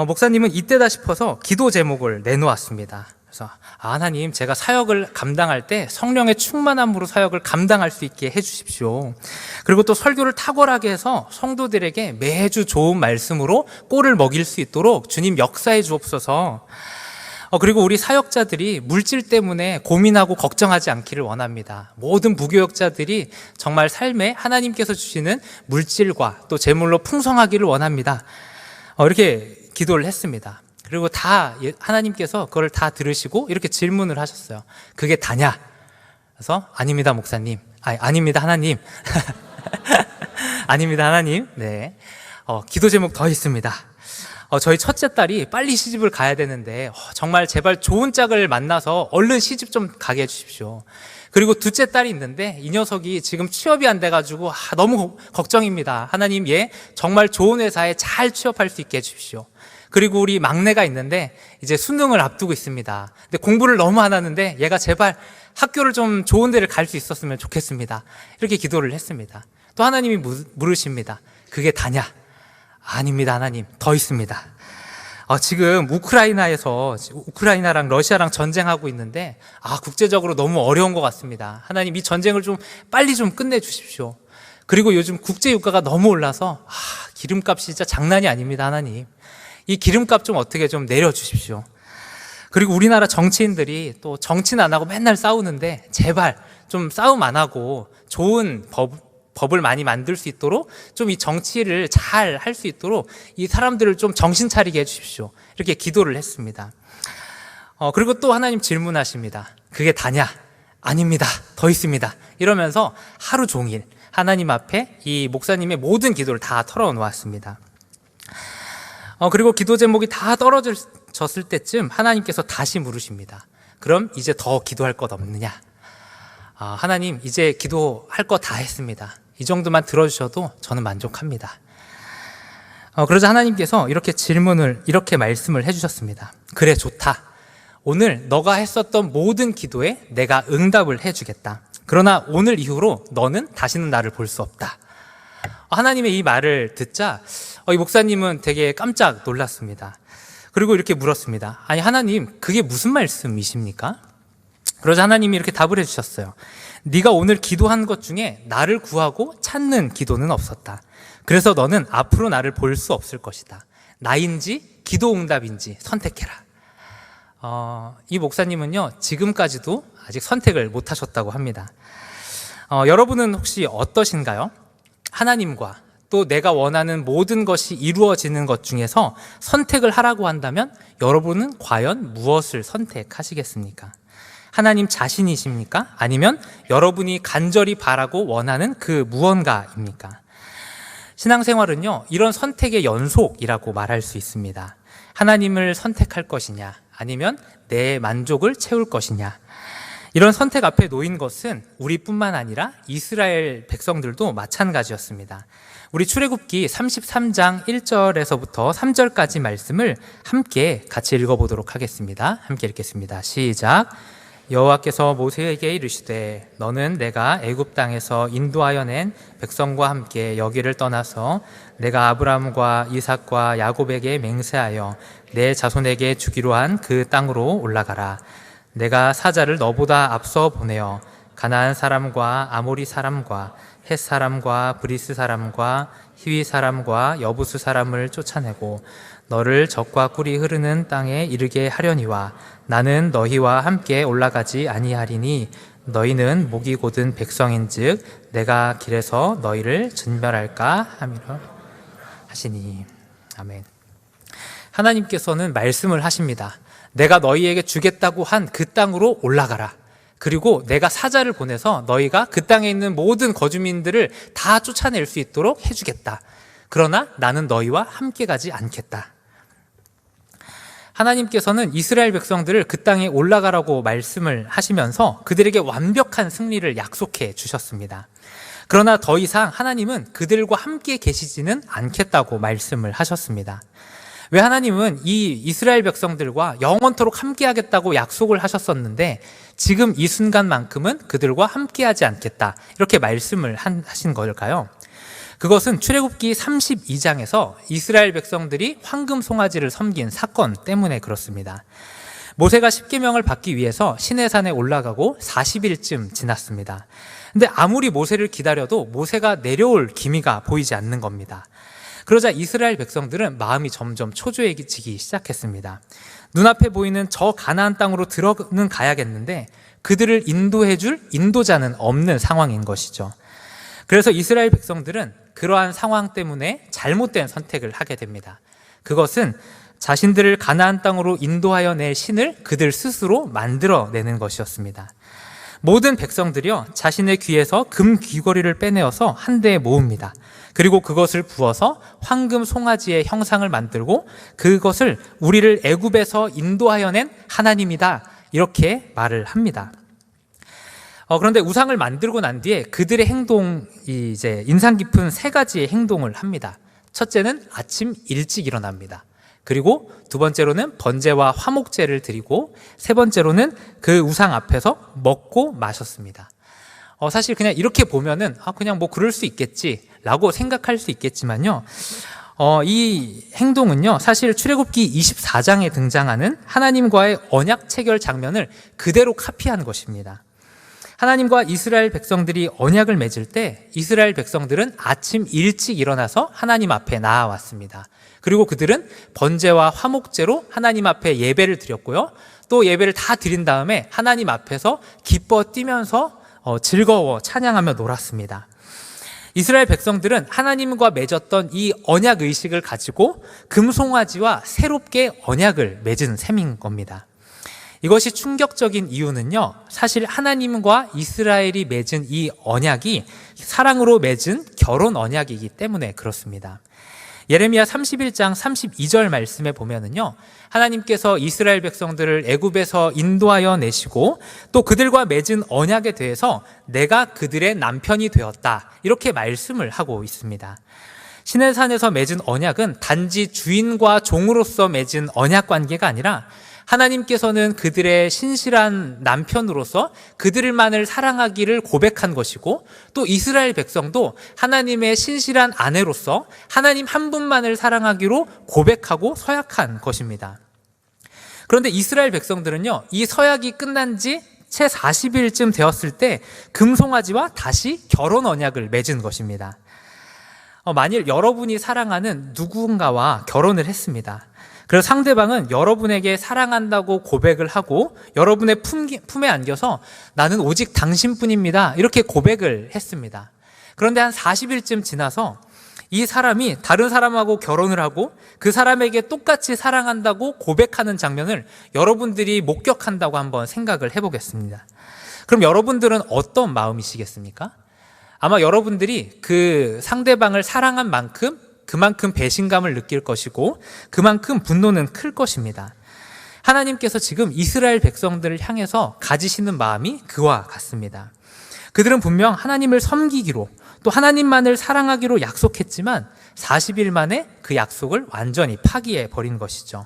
목사님은 이때다 싶어서 기도 제목을 내놓았습니다. 그래서 하나님, 제가 사역을 감당할 때 성령의 충만함으로 사역을 감당할 수 있게 해주십시오. 그리고 또 설교를 탁월하게 해서 성도들에게 매주 좋은 말씀으로 꼴을 먹일 수 있도록 주님 역사해 주옵소서. 그리고 우리 사역자들이 물질 때문에 고민하고 걱정하지 않기를 원합니다. 모든 무교역자들이 정말 삶에 하나님께서 주시는 물질과 또 재물로 풍성하기를 원합니다. 이렇게 기도를 했습니다. 그리고 다 하나님께서 그걸 다 들으시고 이렇게 질문을 하셨어요. 그게 다냐? 그래서 아닙니다, 목사님. 아닙니다, 하나님. 아닙니다, 하나님. 네. 기도 제목 더 있습니다. 저희 첫째 딸이 빨리 시집을 가야 되는데 정말 제발 좋은 짝을 만나서 얼른 시집 좀 가게 해주십시오. 그리고 둘째 딸이 있는데 이 녀석이 지금 취업이 안 돼가지고 너무 걱정입니다. 하나님, 정말 좋은 회사에 잘 취업할 수 있게 해주십시오. 그리고 우리 막내가 있는데 이제 수능을 앞두고 있습니다. 근데 공부를 너무 안 하는데 얘가 제발 학교를 좀 좋은 데를 갈 수 있었으면 좋겠습니다. 이렇게 기도를 했습니다. 또 하나님이 물으십니다. 그게 다냐? 아닙니다, 하나님. 더 있습니다. 지금 우크라이나랑 러시아랑 전쟁하고 있는데 국제적으로 너무 어려운 것 같습니다. 하나님, 이 전쟁을 좀 빨리 좀 끝내주십시오. 그리고 요즘 국제유가가 너무 올라서 기름값이 진짜 장난이 아닙니다, 하나님. 이 기름값 좀 어떻게 좀 내려주십시오. 그리고 우리나라 정치인들이 또 정치는 안 하고 맨날 싸우는데 제발 좀 싸움 안 하고 좋은 법을 많이 만들 수 있도록 좀 이 정치를 잘 할 수 있도록 이 사람들을 좀 정신 차리게 해주십시오. 이렇게 기도를 했습니다. 그리고 또 하나님 질문하십니다. 그게 다냐? 아닙니다. 더 있습니다. 이러면서 하루 종일 하나님 앞에 이 목사님의 모든 기도를 다 털어놓았습니다. 그리고 기도 제목이 다 떨어졌을 때쯤 하나님께서 다시 물으십니다. 그럼 이제 더 기도할 것 없느냐? 하나님, 이제 기도할 거 다 했습니다. 이 정도만 들어주셔도 저는 만족합니다. 그러자 하나님께서 이렇게 말씀을 해주셨습니다. 그래, 좋다. 오늘 너가 했었던 모든 기도에 내가 응답을 해주겠다. 그러나 오늘 이후로 너는 다시는 나를 볼 수 없다. 하나님의 이 말을 듣자 이 목사님은 되게 깜짝 놀랐습니다. 그리고 이렇게 물었습니다. 아니, 하나님, 그게 무슨 말씀이십니까? 그러자 하나님이 이렇게 답을 해주셨어요. 네가 오늘 기도한 것 중에 나를 구하고 찾는 기도는 없었다. 그래서 너는 앞으로 나를 볼 수 없을 것이다. 나인지 기도 응답인지 선택해라. 이 목사님은요, 지금까지도 아직 선택을 못 하셨다고 합니다. 여러분은 혹시 어떠신가요? 하나님과 또 내가 원하는 모든 것이 이루어지는 것 중에서 선택을 하라고 한다면 여러분은 과연 무엇을 선택하시겠습니까? 하나님 자신이십니까? 아니면 여러분이 간절히 바라고 원하는 그 무언가입니까? 신앙생활은요, 이런 선택의 연속이라고 말할 수 있습니다. 하나님을 선택할 것이냐, 아니면 내 만족을 채울 것이냐. 이런 선택 앞에 놓인 것은 우리뿐만 아니라 이스라엘 백성들도 마찬가지였습니다. 우리 출애굽기 33장 1절에서부터 3절까지 말씀을 함께 같이 읽어보도록 하겠습니다. 함께 읽겠습니다. 시작. 여호와께서 모세에게 이르시되 너는 내가 애굽 땅에서 인도하여 낸 백성과 함께 여기를 떠나서 내가 아브라함과 이삭과 야곱에게 맹세하여 내 자손에게 주기로 한 그 땅으로 올라가라. 내가 사자를 너보다 앞서 보내어 가나안 사람과 아모리 사람과 헷 사람과 브리스 사람과 히위 사람과 여부수 사람을 쫓아내고 너를 적과 꿀이 흐르는 땅에 이르게 하려니와 나는 너희와 함께 올라가지 아니하리니 너희는 목이 곧은 백성인즉 내가 길에서 너희를 진멸할까 함이라 하시니. 아멘. 하나님께서는 말씀을 하십니다. 내가 너희에게 주겠다고 한 그 땅으로 올라가라. 그리고 내가 사자를 보내서 너희가 그 땅에 있는 모든 거주민들을 다 쫓아낼 수 있도록 해주겠다. 그러나 나는 너희와 함께 가지 않겠다. 하나님께서는 이스라엘 백성들을 그 땅에 올라가라고 말씀을 하시면서 그들에게 완벽한 승리를 약속해 주셨습니다. 그러나 더 이상 하나님은 그들과 함께 계시지는 않겠다고 말씀을 하셨습니다. 왜 하나님은 이 이스라엘 백성들과 영원토록 함께 하겠다고 약속을 하셨었는데 지금 이 순간만큼은 그들과 함께 하지 않겠다, 이렇게 말씀을 하신 걸까요? 그것은 출애굽기 32장에서 이스라엘 백성들이 황금 송아지를 섬긴 사건 때문에 그렇습니다. 모세가 십계명을 받기 위해서 시내산에 올라가고 40일쯤 지났습니다. 근데 아무리 모세를 기다려도 모세가 내려올 기미가 보이지 않는 겁니다. 그러자 이스라엘 백성들은 마음이 점점 초조해지기 시작했습니다. 눈앞에 보이는 저 가나안 땅으로 들어는 가야겠는데 그들을 인도해줄 인도자는 없는 상황인 것이죠. 그래서 이스라엘 백성들은 그러한 상황 때문에 잘못된 선택을 하게 됩니다. 그것은 자신들을 가나안 땅으로 인도하여 낼 신을 그들 스스로 만들어내는 것이었습니다. 모든 백성들이요, 자신의 귀에서 금 귀걸이를 빼내어서 한 대에 모읍니다. 그리고 그것을 부어서 황금 송아지의 형상을 만들고 그것을 우리를 애굽에서 인도하여 낸 하나님이다, 이렇게 말을 합니다. 그런데 우상을 만들고 난 뒤에 그들의 행동이 이제 인상 깊은 세 가지의 행동을 합니다. 첫째는 아침 일찍 일어납니다. 그리고 두 번째로는 번제와 화목제를 드리고 세 번째로는 그 우상 앞에서 먹고 마셨습니다. 사실 그냥 이렇게 보면은 그냥 뭐 그럴 수 있겠지라고 생각할 수 있겠지만요. 이 행동은요, 사실 출애굽기 24장에 등장하는 하나님과의 언약 체결 장면을 그대로 카피한 것입니다. 하나님과 이스라엘 백성들이 언약을 맺을 때 이스라엘 백성들은 아침 일찍 일어나서 하나님 앞에 나아왔습니다. 그리고 그들은 번제와 화목제로 하나님 앞에 예배를 드렸고요. 또 예배를 다 드린 다음에 하나님 앞에서 기뻐 뛰면서 즐거워 찬양하며 놀았습니다. 이스라엘 백성들은 하나님과 맺었던 이 언약 의식을 가지고 금송아지와 새롭게 언약을 맺은 셈인 겁니다. 이것이 충격적인 이유는요, 사실 하나님과 이스라엘이 맺은 이 언약이 사랑으로 맺은 결혼 언약이기 때문에 그렇습니다. 예레미야 31장 32절 말씀에 보면은요, 하나님께서 이스라엘 백성들을 애굽에서 인도하여 내시고 또 그들과 맺은 언약에 대해서 내가 그들의 남편이 되었다, 이렇게 말씀을 하고 있습니다. 시내산에서 맺은 언약은 단지 주인과 종으로서 맺은 언약 관계가 아니라 하나님께서는 그들의 신실한 남편으로서 그들만을 사랑하기를 고백한 것이고, 또 이스라엘 백성도 하나님의 신실한 아내로서 하나님 한 분만을 사랑하기로 고백하고 서약한 것입니다. 그런데 이스라엘 백성들은요, 이 서약이 끝난 지 채 40일쯤 되었을 때 금송아지와 다시 결혼 언약을 맺은 것입니다. 만일 여러분이 사랑하는 누군가와 결혼을 했습니다. 그래서 상대방은 여러분에게 사랑한다고 고백을 하고 여러분의 품에 안겨서 나는 오직 당신뿐입니다, 이렇게 고백을 했습니다. 그런데 한 40일쯤 지나서 이 사람이 다른 사람하고 결혼을 하고 그 사람에게 똑같이 사랑한다고 고백하는 장면을 여러분들이 목격한다고 한번 생각을 해보겠습니다. 그럼 여러분들은 어떤 마음이시겠습니까? 아마 여러분들이 그 상대방을 사랑한 만큼 그만큼 배신감을 느낄 것이고 그만큼 분노는 클 것입니다. 하나님께서 지금 이스라엘 백성들을 향해서 가지시는 마음이 그와 같습니다. 그들은 분명 하나님을 섬기기로 또 하나님만을 사랑하기로 약속했지만 40일 만에 그 약속을 완전히 파기해 버린 것이죠.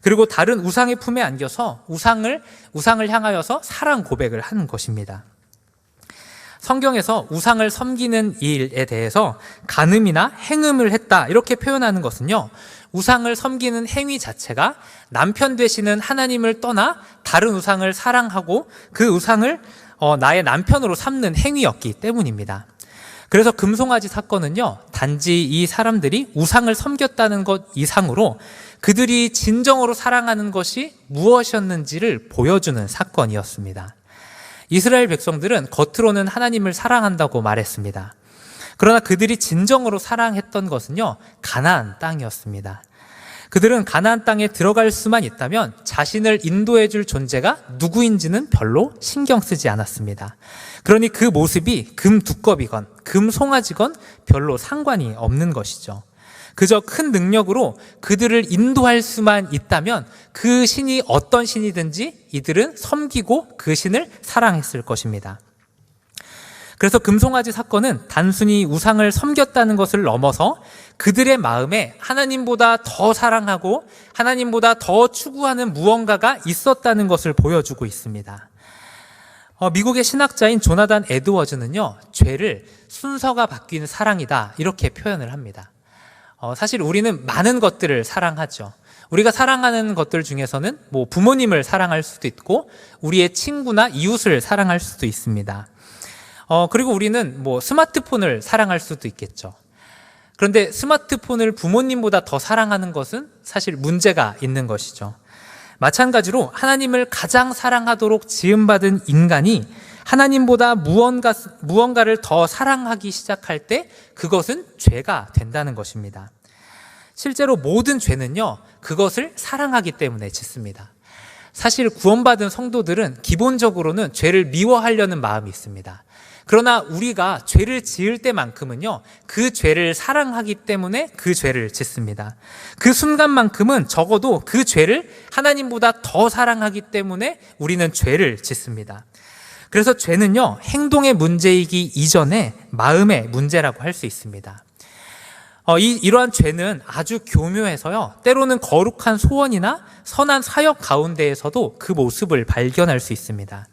그리고 다른 우상의 품에 안겨서 우상을 향하여서 사랑 고백을 하는 것입니다. 성경에서 우상을 섬기는 일에 대해서 간음이나 행음을 했다, 이렇게 표현하는 것은요, 우상을 섬기는 행위 자체가 남편 되시는 하나님을 떠나 다른 우상을 사랑하고 그 우상을 나의 남편으로 삼는 행위였기 때문입니다. 그래서 금송아지 사건은요, 단지 이 사람들이 우상을 섬겼다는 것 이상으로 그들이 진정으로 사랑하는 것이 무엇이었는지를 보여주는 사건이었습니다. 이스라엘 백성들은 겉으로는 하나님을 사랑한다고 말했습니다. 그러나 그들이 진정으로 사랑했던 것은요, 가나안 땅이었습니다. 그들은 가나안 땅에 들어갈 수만 있다면 자신을 인도해 줄 존재가 누구인지는 별로 신경 쓰지 않았습니다. 그러니 그 모습이 금 두꺼비건 금 송아지건 별로 상관이 없는 것이죠. 그저 큰 능력으로 그들을 인도할 수만 있다면 그 신이 어떤 신이든지 이들은 섬기고 그 신을 사랑했을 것입니다. 그래서 금송아지 사건은 단순히 우상을 섬겼다는 것을 넘어서 그들의 마음에 하나님보다 더 사랑하고 하나님보다 더 추구하는 무언가가 있었다는 것을 보여주고 있습니다. 미국의 신학자인 조나단 에드워즈는요, 죄를 순서가 바뀌는 사랑이다, 이렇게 표현을 합니다. 사실 우리는 많은 것들을 사랑하죠. 우리가 사랑하는 것들 중에서는 부모님을 사랑할 수도 있고 우리의 친구나 이웃을 사랑할 수도 있습니다. 그리고 우리는 스마트폰을 사랑할 수도 있겠죠. 그런데 스마트폰을 부모님보다 더 사랑하는 것은 사실 문제가 있는 것이죠. 마찬가지로 하나님을 가장 사랑하도록 지음받은 인간이 하나님보다 무언가를 더 사랑하기 시작할 때 그것은 죄가 된다는 것입니다. 실제로 모든 죄는요, 그것을 사랑하기 때문에 짓습니다. 사실 구원받은 성도들은 기본적으로는 죄를 미워하려는 마음이 있습니다. 그러나 우리가 죄를 지을 때만큼은요, 그 죄를 사랑하기 때문에 그 죄를 짓습니다. 그 순간만큼은 적어도 그 죄를 하나님보다 더 사랑하기 때문에 우리는 죄를 짓습니다. 그래서 죄는요, 행동의 문제이기 이전에 마음의 문제라고 할 수 있습니다. 이러한 죄는 아주 교묘해서요, 때로는 거룩한 소원이나 선한 사역 가운데에서도 그 모습을 발견할 수 있습니다.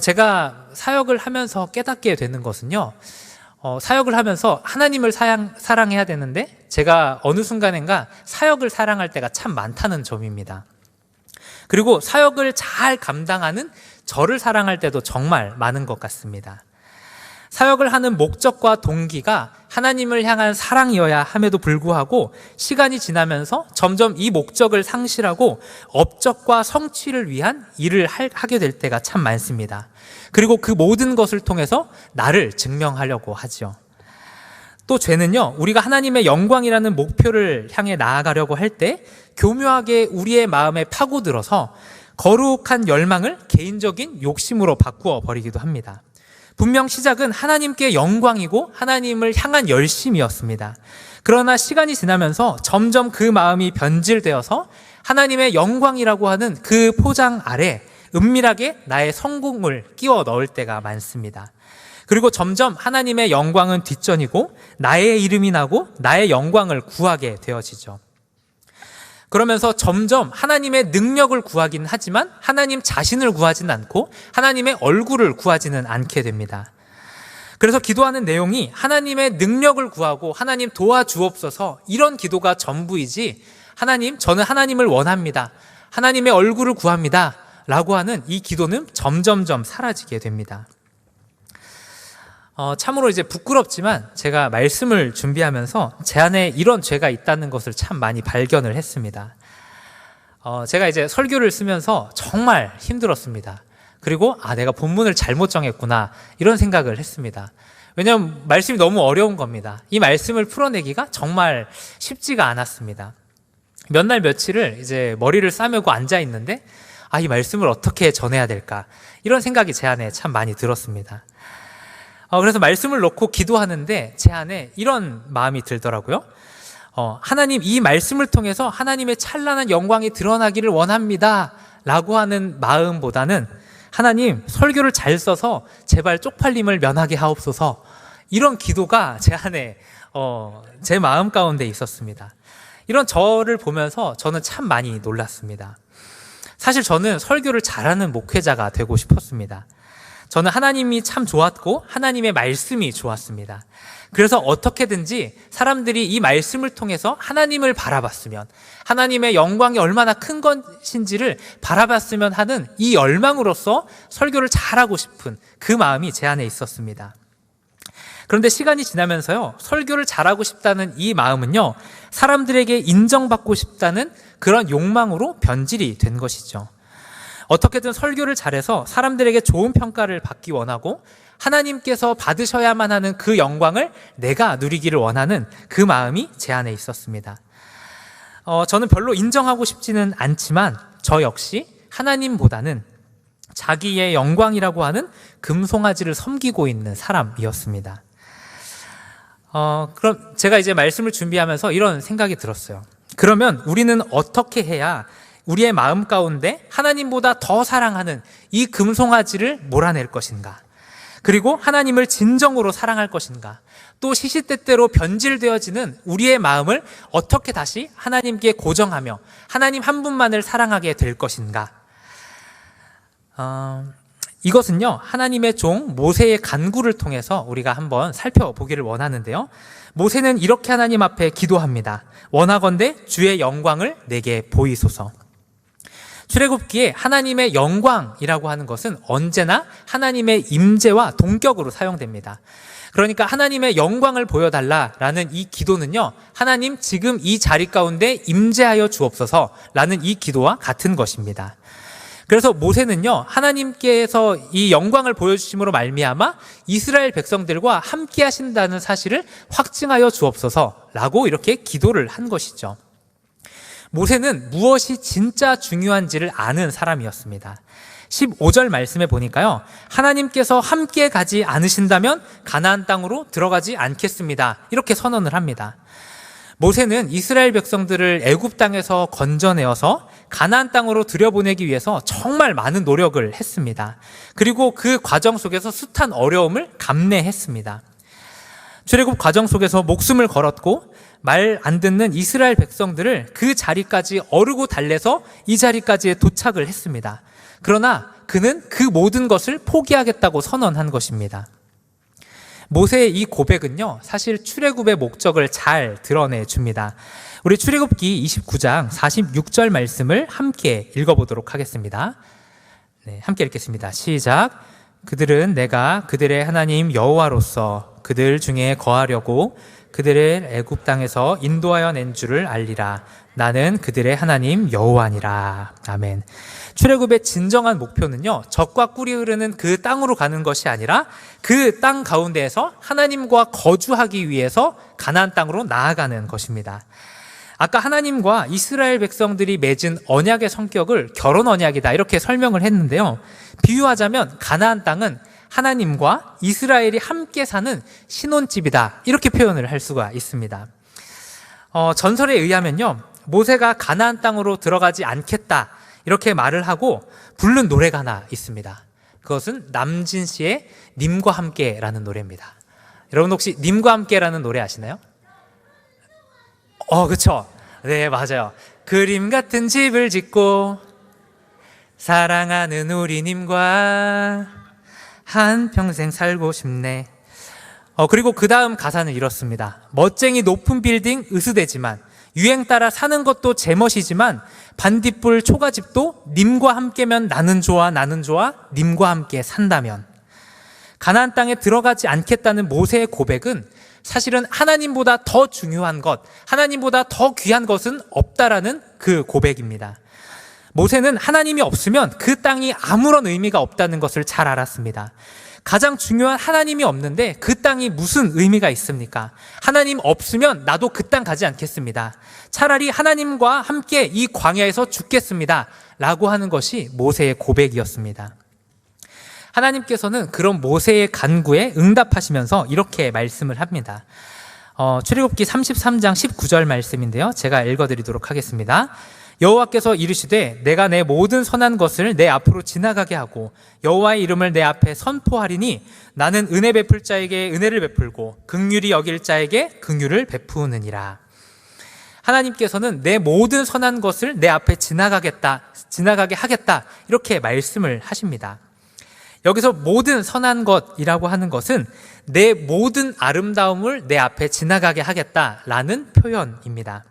제가 사역을 하면서 깨닫게 되는 것은요, 사역을 하면서 하나님을 사랑해야 되는데 제가 어느 순간인가 사역을 사랑할 때가 참 많다는 점입니다. 그리고 사역을 잘 감당하는 저를 사랑할 때도 정말 많은 것 같습니다. 사역을 하는 목적과 동기가 하나님을 향한 사랑이어야 함에도 불구하고 시간이 지나면서 점점 이 목적을 상실하고 업적과 성취를 위한 일을 하게 될 때가 참 많습니다. 그리고 그 모든 것을 통해서 나를 증명하려고 하죠. 또 죄는요, 우리가 하나님의 영광이라는 목표를 향해 나아가려고 할 때 교묘하게 우리의 마음에 파고들어서 거룩한 열망을 개인적인 욕심으로 바꾸어 버리기도 합니다. 분명 시작은 하나님께 영광이고 하나님을 향한 열심이었습니다. 그러나 시간이 지나면서 점점 그 마음이 변질되어서 하나님의 영광이라고 하는 그 포장 아래 은밀하게 나의 성공을 끼워 넣을 때가 많습니다. 그리고 점점 하나님의 영광은 뒷전이고 나의 이름이 나고 나의 영광을 구하게 되어지죠. 그러면서 점점 하나님의 능력을 구하긴 하지만 하나님 자신을 구하지는 않고 하나님의 얼굴을 구하지는 않게 됩니다. 그래서 기도하는 내용이 하나님의 능력을 구하고 하나님 도와주옵소서 이런 기도가 전부이지, 하나님 저는 하나님을 원합니다, 하나님의 얼굴을 구합니다 라고 하는 이 기도는 점점점 사라지게 됩니다. 참으로 이제 부끄럽지만 제가 말씀을 준비하면서 제 안에 이런 죄가 있다는 것을 참 많이 발견을 했습니다. 제가 이제 설교를 쓰면서 정말 힘들었습니다. 그리고 내가 본문을 잘못 정했구나 이런 생각을 했습니다. 왜냐하면 말씀이 너무 어려운 겁니다. 이 말씀을 풀어내기가 정말 쉽지가 않았습니다. 몇 날 며칠을 이제 머리를 싸매고 앉아 있는데 이 말씀을 어떻게 전해야 될까 이런 생각이 제 안에 참 많이 들었습니다. 그래서 말씀을 놓고 기도하는데 제 안에 이런 마음이 들더라고요. 하나님, 이 말씀을 통해서 하나님의 찬란한 영광이 드러나기를 원합니다 라고 하는 마음보다는 하나님, 설교를 잘 써서 제발 쪽팔림을 면하게 하옵소서, 이런 기도가 제 안에 제 마음 가운데 있었습니다. 이런 저를 보면서 저는 참 많이 놀랐습니다. 사실 저는 설교를 잘하는 목회자가 되고 싶었습니다. 저는 하나님이 참 좋았고 하나님의 말씀이 좋았습니다. 그래서 어떻게든지 사람들이 이 말씀을 통해서 하나님을 바라봤으면, 하나님의 영광이 얼마나 큰 것인지를 바라봤으면 하는 이 열망으로서 설교를 잘하고 싶은 그 마음이 제 안에 있었습니다. 그런데 시간이 지나면서요, 설교를 잘하고 싶다는 이 마음은요, 사람들에게 인정받고 싶다는 그런 욕망으로 변질이 된 것이죠. 어떻게든 설교를 잘해서 사람들에게 좋은 평가를 받기 원하고 하나님께서 받으셔야만 하는 그 영광을 내가 누리기를 원하는 그 마음이 제 안에 있었습니다. 저는 별로 인정하고 싶지는 않지만 저 역시 하나님보다는 자기의 영광이라고 하는 금송아지를 섬기고 있는 사람이었습니다. 그럼 제가 이제 말씀을 준비하면서 이런 생각이 들었어요. 그러면 우리는 어떻게 해야 우리의 마음 가운데 하나님보다 더 사랑하는 이 금송아지를 몰아낼 것인가? 그리고 하나님을 진정으로 사랑할 것인가? 또 시시때때로 변질되어지는 우리의 마음을 어떻게 다시 하나님께 고정하며 하나님 한 분만을 사랑하게 될 것인가? 이것은요, 하나님의 종 모세의 간구를 통해서 우리가 한번 살펴보기를 원하는데요. 모세는 이렇게 하나님 앞에 기도합니다. 원하건대 주의 영광을 내게 보이소서. 출애굽기에 하나님의 영광이라고 하는 것은 언제나 하나님의 임재와 동격으로 사용됩니다. 그러니까 하나님의 영광을 보여달라라는 이 기도는요, 하나님 지금 이 자리 가운데 임재하여 주옵소서라는 이 기도와 같은 것입니다. 그래서 모세는요, 하나님께서 이 영광을 보여주심으로 말미암아 이스라엘 백성들과 함께 하신다는 사실을 확증하여 주옵소서라고 이렇게 기도를 한 것이죠. 모세는 무엇이 진짜 중요한지를 아는 사람이었습니다. 15절 말씀에 보니까요, 하나님께서 함께 가지 않으신다면 가나안 땅으로 들어가지 않겠습니다, 이렇게 선언을 합니다. 모세는 이스라엘 백성들을 애굽 땅에서 건져내어서 가나안 땅으로 들여보내기 위해서 정말 많은 노력을 했습니다. 그리고 그 과정 속에서 숱한 어려움을 감내했습니다. 출애굽 과정 속에서 목숨을 걸었고 말 안 듣는 이스라엘 백성들을 그 자리까지 어르고 달래서 이 자리까지 도착을 했습니다. 그러나 그는 그 모든 것을 포기하겠다고 선언한 것입니다. 모세의 이 고백은요, 사실 출애굽의 목적을 잘 드러내 줍니다. 우리 출애굽기 29장 46절 말씀을 함께 읽어보도록 하겠습니다. 네, 함께 읽겠습니다. 시작. 그들은 내가 그들의 하나님 여호와로서 그들 중에 거하려고 그들을 애굽 땅에서 인도하여 낸 줄을 알리라. 나는 그들의 하나님 여호와니라. 아멘. 출애굽의 진정한 목표는요, 적과 꿀이 흐르는 그 땅으로 가는 것이 아니라 그 땅 가운데에서 하나님과 거주하기 위해서 가나안 땅으로 나아가는 것입니다. 아까 하나님과 이스라엘 백성들이 맺은 언약의 성격을 결혼 언약이다 이렇게 설명을 했는데요, 비유하자면 가나안 땅은 하나님과 이스라엘이 함께 사는 신혼집이다 이렇게 표현을 할 수가 있습니다. 전설에 의하면요, 모세가 가나안 땅으로 들어가지 않겠다 이렇게 말을 하고 부른 노래가 하나 있습니다. 그것은 남진 씨의 님과 함께라는 노래입니다. 여러분 혹시 님과 함께라는 노래 아시나요? 그쵸? 네, 맞아요. 그림 같은 집을 짓고 사랑하는 우리 님과 한평생 살고 싶네. 그리고 그 다음 가사는 이렇습니다. 멋쟁이 높은 빌딩 으스대지만, 유행 따라 사는 것도 제멋이지만, 반딧불 초가집도 님과 함께면 나는 좋아 나는 좋아 님과 함께 산다면. 가나안 땅에 들어가지 않겠다는 모세의 고백은 사실은 하나님보다 더 중요한 것, 하나님보다 더 귀한 것은 없다라는 그 고백입니다. 모세는 하나님이 없으면 그 땅이 아무런 의미가 없다는 것을 잘 알았습니다. 가장 중요한 하나님이 없는데 그 땅이 무슨 의미가 있습니까? 하나님 없으면 나도 그 땅 가지 않겠습니다. 차라리 하나님과 함께 이 광야에서 죽겠습니다 라고 하는 것이 모세의 고백이었습니다. 하나님께서는 그런 모세의 간구에 응답하시면서 이렇게 말씀을 합니다. 출애굽기 33장 19절 말씀인데요, 제가 읽어드리도록 하겠습니다. 여호와께서 이르시되 내가 내 모든 선한 것을 내 앞으로 지나가게 하고 여호와의 이름을 내 앞에 선포하리니 나는 은혜 베풀 자에게 은혜를 베풀고 긍휼히 여길 자에게 긍휼을 베푸느니라. 하나님께서는 내 모든 선한 것을 내 앞에 지나가게 하겠다 이렇게 말씀을 하십니다. 여기서 모든 선한 것이라고 하는 것은 내 모든 아름다움을 내 앞에 지나가게 하겠다라는 표현입니다.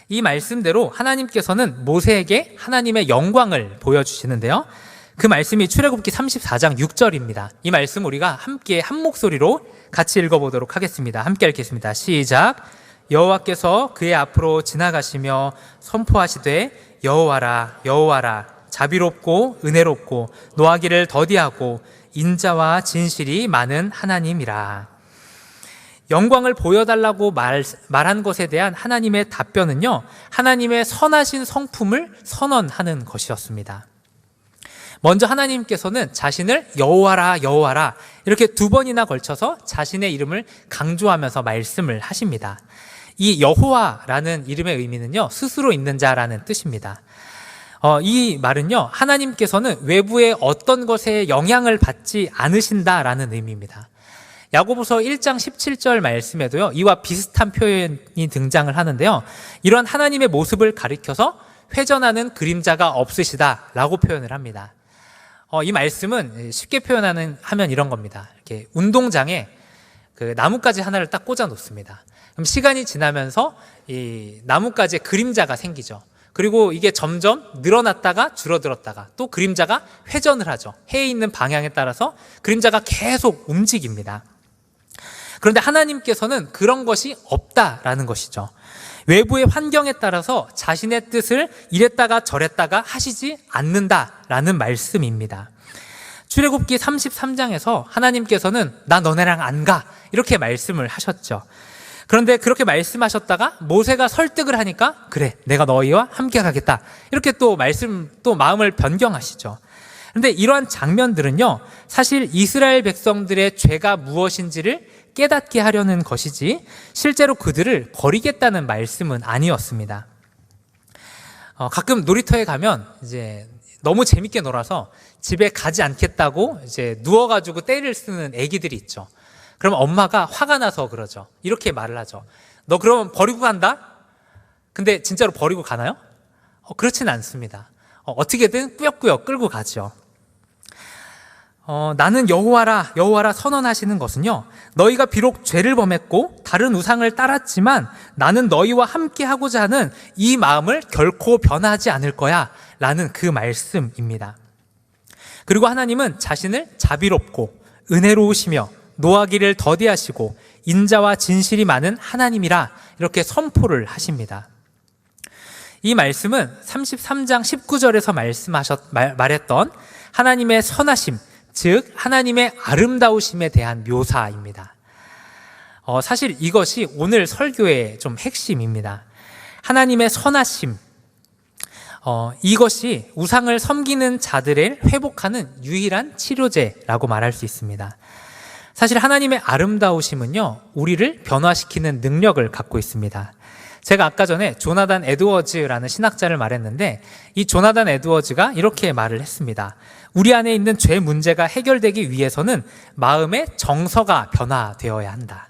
이 말씀대로 하나님께서는 모세에게 하나님의 영광을 보여주시는데요, 그 말씀이 출애굽기 34장 6절입니다. 이 말씀 우리가 함께 한 목소리로 같이 읽어보도록 하겠습니다. 함께 읽겠습니다. 시작. 여호와께서 그의 앞으로 지나가시며 선포하시되 여호와라 여호와라 자비롭고 은혜롭고 노하기를 더디하고 인자와 진실이 많은 하나님이라. 영광을 보여달라고 말한 것에 대한 하나님의 답변은요, 하나님의 선하신 성품을 선언하는 것이었습니다. 먼저 하나님께서는 자신을 여호와라 여호와라 이렇게 두 번이나 걸쳐서 자신의 이름을 강조하면서 말씀을 하십니다. 이 여호와라는 이름의 의미는요, 스스로 있는 자라는 뜻입니다. 이 말은요, 하나님께서는 외부의 어떤 것에 영향을 받지 않으신다라는 의미입니다. 야고보서 1장 17절 말씀에도요, 이와 비슷한 표현이 등장을 하는데요, 이런 하나님의 모습을 가리켜서 회전하는 그림자가 없으시다라고 표현을 합니다. 이 말씀은 쉽게 하면 이런 겁니다. 이렇게 운동장에 그 나뭇가지 하나를 딱 꽂아 놓습니다. 그럼 시간이 지나면서 이 나뭇가지에 그림자가 생기죠. 그리고 이게 점점 늘어났다가 줄어들었다가 또 그림자가 회전을 하죠. 해에 있는 방향에 따라서 그림자가 계속 움직입니다. 그런데 하나님께서는 그런 것이 없다라는 것이죠. 외부의 환경에 따라서 자신의 뜻을 이랬다가 저랬다가 하시지 않는다라는 말씀입니다. 출애굽기 33장에서 하나님께서는 나 너네랑 안 가 이렇게 말씀을 하셨죠. 그런데 그렇게 말씀하셨다가 모세가 설득을 하니까 그래 내가 너희와 함께 가겠다 이렇게 또 마음을 변경하시죠. 그런데 이러한 장면들은요, 사실 이스라엘 백성들의 죄가 무엇인지를 깨닫게 하려는 것이지 실제로 그들을 버리겠다는 말씀은 아니었습니다. 가끔 놀이터에 가면 이제 너무 재밌게 놀아서 집에 가지 않겠다고 이제 누워가지고 떼를 쓰는 애기들이 있죠. 그럼 엄마가 화가 나서 그러죠. 이렇게 말을 하죠. 너 그러면 버리고 간다? 근데 진짜로 버리고 가나요? 그렇진 않습니다. 어떻게든 꾸역꾸역 끌고 가죠. 나는 여호와라 여호와라 선언하시는 것은요, 너희가 비록 죄를 범했고 다른 우상을 따랐지만 나는 너희와 함께 하고자 하는 이 마음을 결코 변하지 않을 거야 라는 그 말씀입니다. 그리고 하나님은 자신을 자비롭고 은혜로우시며 노하기를 더디하시고 인자와 진실이 많은 하나님이라 이렇게 선포를 하십니다. 이 말씀은 33장 19절에서 말했던 하나님의 선하심, 즉 하나님의 아름다우심에 대한 묘사입니다. 사실 이것이 오늘 설교의 좀 핵심입니다. 하나님의 선하심, 이것이 우상을 섬기는 자들을 회복하는 유일한 치료제라고 말할 수 있습니다. 사실 하나님의 아름다우심은요, 우리를 변화시키는 능력을 갖고 있습니다. 제가 아까 전에 조나단 에드워즈라는 신학자를 말했는데, 이 조나단 에드워즈가 이렇게 말을 했습니다. 우리 안에 있는 죄 문제가 해결되기 위해서는 마음의 정서가 변화되어야 한다.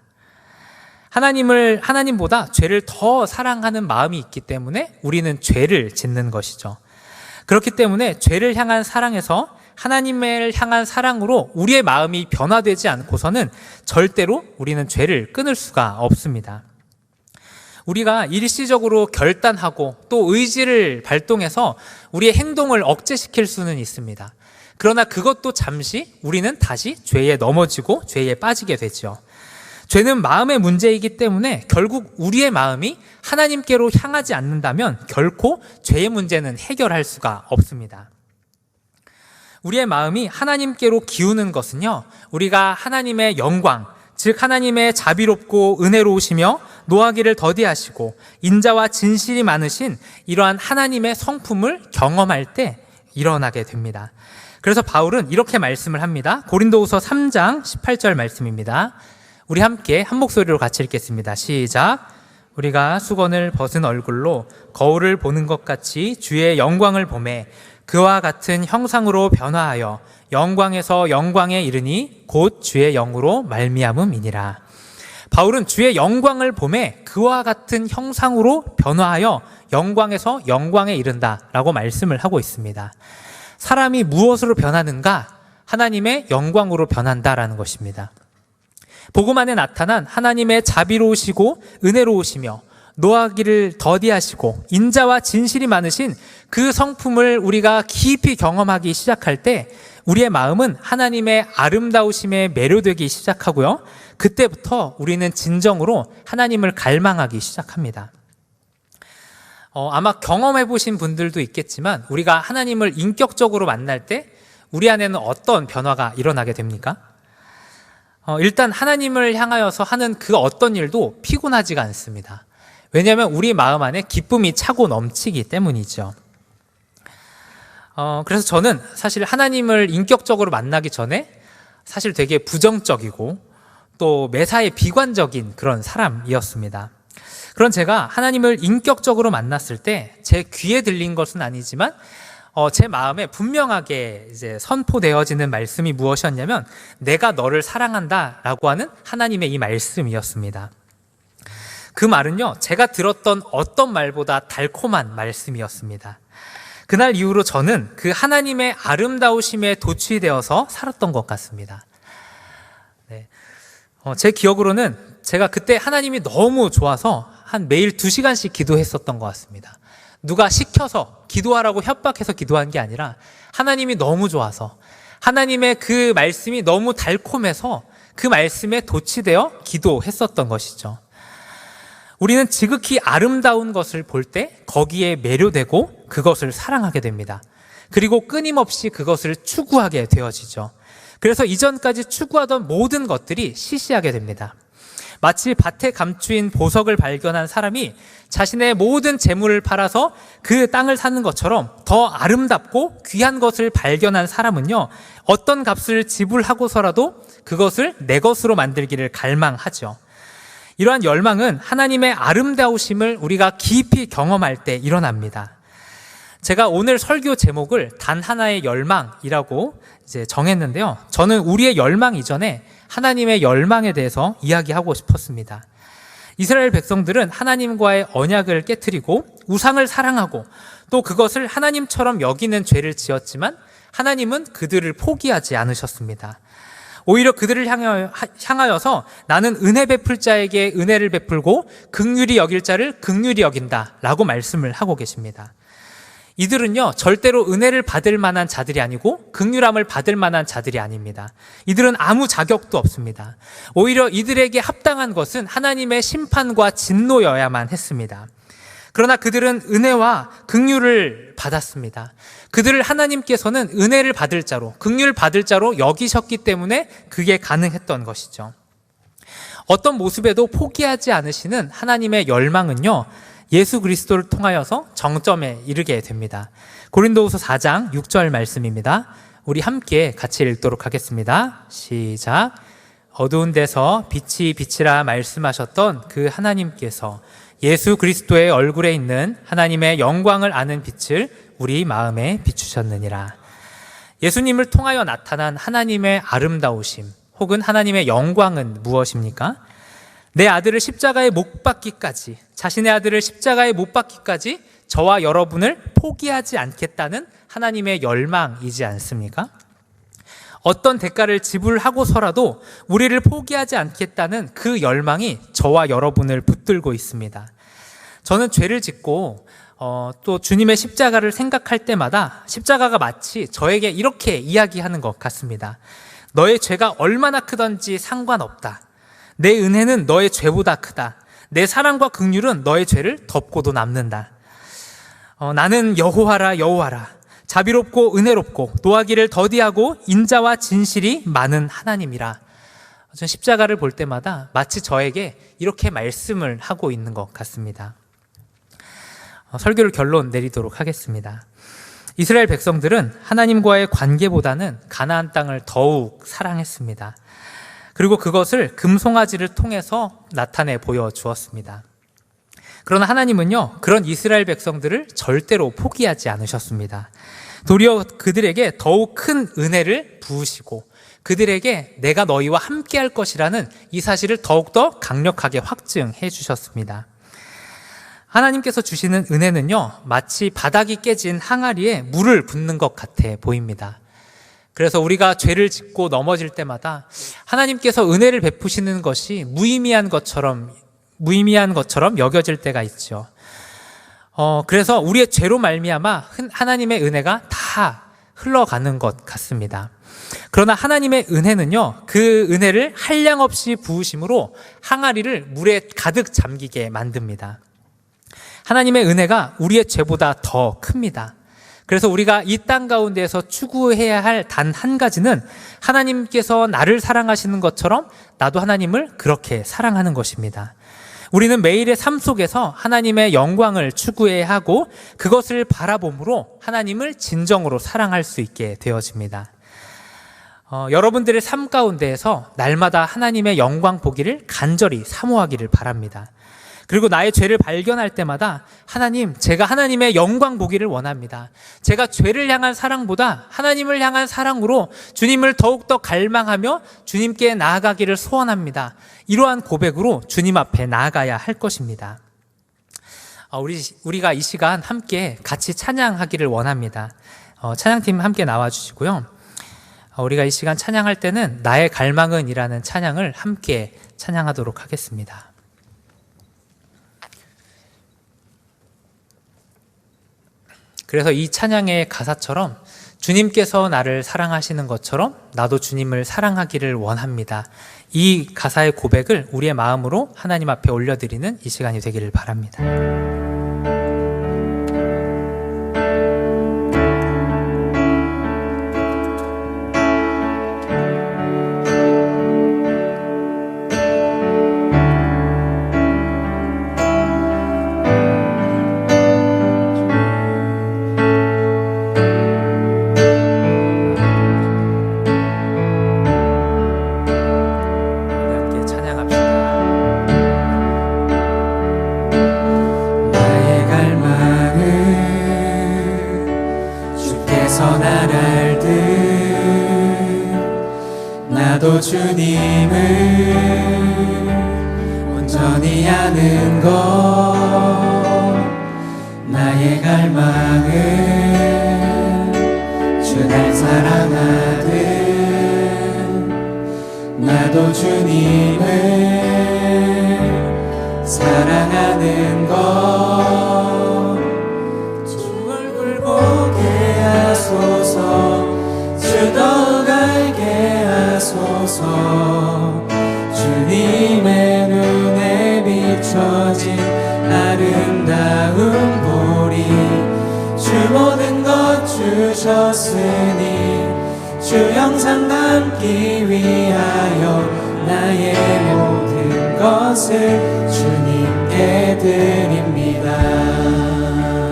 하나님보다 죄를 더 사랑하는 마음이 있기 때문에 우리는 죄를 짓는 것이죠. 그렇기 때문에 죄를 향한 사랑에서 하나님을 향한 사랑으로 우리의 마음이 변화되지 않고서는 절대로 우리는 죄를 끊을 수가 없습니다. 우리가 일시적으로 결단하고 또 의지를 발동해서 우리의 행동을 억제시킬 수는 있습니다. 그러나 그것도 잠시 우리는 다시 죄에 넘어지고 죄에 빠지게 되죠. 죄는 마음의 문제이기 때문에 결국 우리의 마음이 하나님께로 향하지 않는다면 결코 죄의 문제는 해결할 수가 없습니다. 우리의 마음이 하나님께로 기우는 것은요, 우리가 하나님의 영광, 즉 하나님의 자비롭고 은혜로우시며 노하기를 더디하시고 인자와 진실이 많으신 이러한 하나님의 성품을 경험할 때 일어나게 됩니다. 그래서 바울은 이렇게 말씀을 합니다. 고린도후서 3장 18절 말씀입니다. 우리 함께 한 목소리로 같이 읽겠습니다. 시작. 우리가 수건을 벗은 얼굴로 거울을 보는 것 같이 주의 영광을 보매 그와 같은 형상으로 변화하여 영광에서 영광에 이르니 곧 주의 영으로 말미암음이니라. 바울은 주의 영광을 보매 그와 같은 형상으로 변화하여 영광에서 영광에 이른다라고 말씀을 하고 있습니다. 사람이 무엇으로 변하는가? 하나님의 영광으로 변한다라는 것입니다. 복음 안에 나타난 하나님의 자비로우시고 은혜로우시며 노하기를 더디하시고 인자와 진실이 많으신 그 성품을 우리가 깊이 경험하기 시작할 때 우리의 마음은 하나님의 아름다우심에 매료되기 시작하고요, 그때부터 우리는 진정으로 하나님을 갈망하기 시작합니다. 아마 경험해 보신 분들도 있겠지만 우리가 하나님을 인격적으로 만날 때 우리 안에는 어떤 변화가 일어나게 됩니까? 일단 하나님을 향하여서 하는 그 어떤 일도 피곤하지가 않습니다. 왜냐하면 우리 마음 안에 기쁨이 차고 넘치기 때문이죠. 그래서 저는 사실 하나님을 인격적으로 만나기 전에 사실 되게 부정적이고 또 매사에 비관적인 그런 사람이었습니다. 그런 제가 하나님을 인격적으로 만났을 때 제 귀에 들린 것은 아니지만 제 마음에 분명하게 이제 선포되어지는 말씀이 무엇이었냐면 내가 너를 사랑한다라고 하는 하나님의 이 말씀이었습니다. 그 말은요, 제가 들었던 어떤 말보다 달콤한 말씀이었습니다. 그날 이후로 저는 그 하나님의 아름다우심에 도취되어서 살았던 것 같습니다. 네. 제 기억으로는 제가 그때 하나님이 너무 좋아서 한 매일 2시간씩 기도했었던 것 같습니다. 누가 시켜서 기도하라고 협박해서 기도한 게 아니라 하나님이 너무 좋아서 하나님의 그 말씀이 너무 달콤해서 그 말씀에 도취되어 기도했었던 것이죠. 우리는 지극히 아름다운 것을 볼 때 거기에 매료되고 그것을 사랑하게 됩니다. 그리고 끊임없이 그것을 추구하게 되어지죠. 그래서 이전까지 추구하던 모든 것들이 시시하게 됩니다. 마치 밭에 감추인 보석을 발견한 사람이 자신의 모든 재물을 팔아서 그 땅을 사는 것처럼 더 아름답고 귀한 것을 발견한 사람은요, 어떤 값을 지불하고서라도 그것을 내 것으로 만들기를 갈망하죠. 이러한 열망은 하나님의 아름다우심을 우리가 깊이 경험할 때 일어납니다. 제가 오늘 설교 제목을 단 하나의 열망이라고 이제 정했는데요. 저는 우리의 열망 이전에 하나님의 열망에 대해서 이야기하고 싶었습니다. 이스라엘 백성들은 하나님과의 언약을 깨트리고 우상을 사랑하고 또 그것을 하나님처럼 여기는 죄를 지었지만 하나님은 그들을 포기하지 않으셨습니다. 오히려 그들을 향하여서 나는 은혜 베풀 자에게 은혜를 베풀고 긍휼히 여길 자를 긍휼히 여긴다 라고 말씀을 하고 계십니다. 이들은요, 절대로 은혜를 받을 만한 자들이 아니고 긍휼함을 받을 만한 자들이 아닙니다. 이들은 아무 자격도 없습니다. 오히려 이들에게 합당한 것은 하나님의 심판과 진노여야만 했습니다. 그러나 그들은 은혜와 긍휼을 받았습니다. 그들을 하나님께서는 은혜를 받을 자로, 긍휼 받을 자로 여기셨기 때문에 그게 가능했던 것이죠. 어떤 모습에도 포기하지 않으시는 하나님의 열망은요, 예수 그리스도를 통하여서 정점에 이르게 됩니다. 고린도후서 4장 6절 말씀입니다. 우리 함께 같이 읽도록 하겠습니다. 시작. 어두운 데서 빛이 빛이라 말씀하셨던 그 하나님께서 예수 그리스도의 얼굴에 있는 하나님의 영광을 아는 빛을 우리 마음에 비추셨느니라. 예수님을 통하여 나타난 하나님의 아름다우심 혹은 하나님의 영광은 무엇입니까? 내 아들을 십자가에 못 박기까지, 자신의 아들을 십자가에 못 박기까지 저와 여러분을 포기하지 않겠다는 하나님의 열망이지 않습니까? 어떤 대가를 지불하고서라도 우리를 포기하지 않겠다는 그 열망이 저와 여러분을 붙들고 있습니다. 저는 죄를 짓고 또 주님의 십자가를 생각할 때마다 십자가가 마치 저에게 이렇게 이야기하는 것 같습니다. 너의 죄가 얼마나 크든지 상관없다. 내 은혜는 너의 죄보다 크다. 내 사랑과 긍휼은 너의 죄를 덮고도 남는다. 나는 여호와라 여호와라. 자비롭고 은혜롭고 노하기를 더디하고 인자와 진실이 많은 하나님이라. 전 십자가를 볼 때마다 마치 저에게 이렇게 말씀을 하고 있는 것 같습니다. 설교를 결론 내리도록 하겠습니다. 이스라엘 백성들은 하나님과의 관계보다는 가나안 땅을 더욱 사랑했습니다. 그리고 그것을 금송아지를 통해서 나타내 보여주었습니다. 그러나 하나님은요, 그런 이스라엘 백성들을 절대로 포기하지 않으셨습니다. 도리어 그들에게 더욱 큰 은혜를 부으시고 그들에게 내가 너희와 함께 할 것이라는 이 사실을 더욱더 강력하게 확증해 주셨습니다. 하나님께서 주시는 은혜는요, 마치 바닥이 깨진 항아리에 물을 붓는 것 같아 보입니다. 그래서 우리가 죄를 짓고 넘어질 때마다 하나님께서 은혜를 베푸시는 것이 무의미한 것처럼 여겨질 때가 있죠. 그래서 우리의 죄로 말미암아 하나님의 은혜가 다 흘러가는 것 같습니다. 그러나 하나님의 은혜는요, 그 은혜를 한량없이 부으심으로 항아리를 물에 가득 잠기게 만듭니다. 하나님의 은혜가 우리의 죄보다 더 큽니다. 그래서 우리가 이 땅 가운데에서 추구해야 할 단 한 가지는 하나님께서 나를 사랑하시는 것처럼 나도 하나님을 그렇게 사랑하는 것입니다. 우리는 매일의 삶 속에서 하나님의 영광을 추구해야 하고 그것을 바라봄으로 하나님을 진정으로 사랑할 수 있게 되어집니다. 여러분들의 삶 가운데에서 날마다 하나님의 영광 보기를 간절히 사모하기를 바랍니다. 그리고 나의 죄를 발견할 때마다 하나님, 제가 하나님의 영광 보기를 원합니다. 제가 죄를 향한 사랑보다 하나님을 향한 사랑으로 주님을 더욱더 갈망하며 주님께 나아가기를 소원합니다. 이러한 고백으로 주님 앞에 나아가야 할 것입니다. 우리가 이 시간 함께 같이 찬양하기를 원합니다. 찬양팀 함께 나와주시고요. 우리가 이 시간 찬양할 때는 나의 갈망은 이라는 찬양을 함께 찬양하도록 하겠습니다. 그래서 이 찬양의 가사처럼 주님께서 나를 사랑하시는 것처럼 나도 주님을 사랑하기를 원합니다. 이 가사의 고백을 우리의 마음으로 하나님 앞에 올려드리는 이 시간이 되기를 바랍니다. 나도 주님을 온전히 아는 것 나의 갈망은 주 날 사랑하듯 나도 주님을 사랑하는 것 주 얼굴 하소서. 주님의 눈에 비춰진 아름다운 보리, 주 모든 것 주셨으니 주 영상 담기 위하여 나의 모든 것을 주님께 드립니다.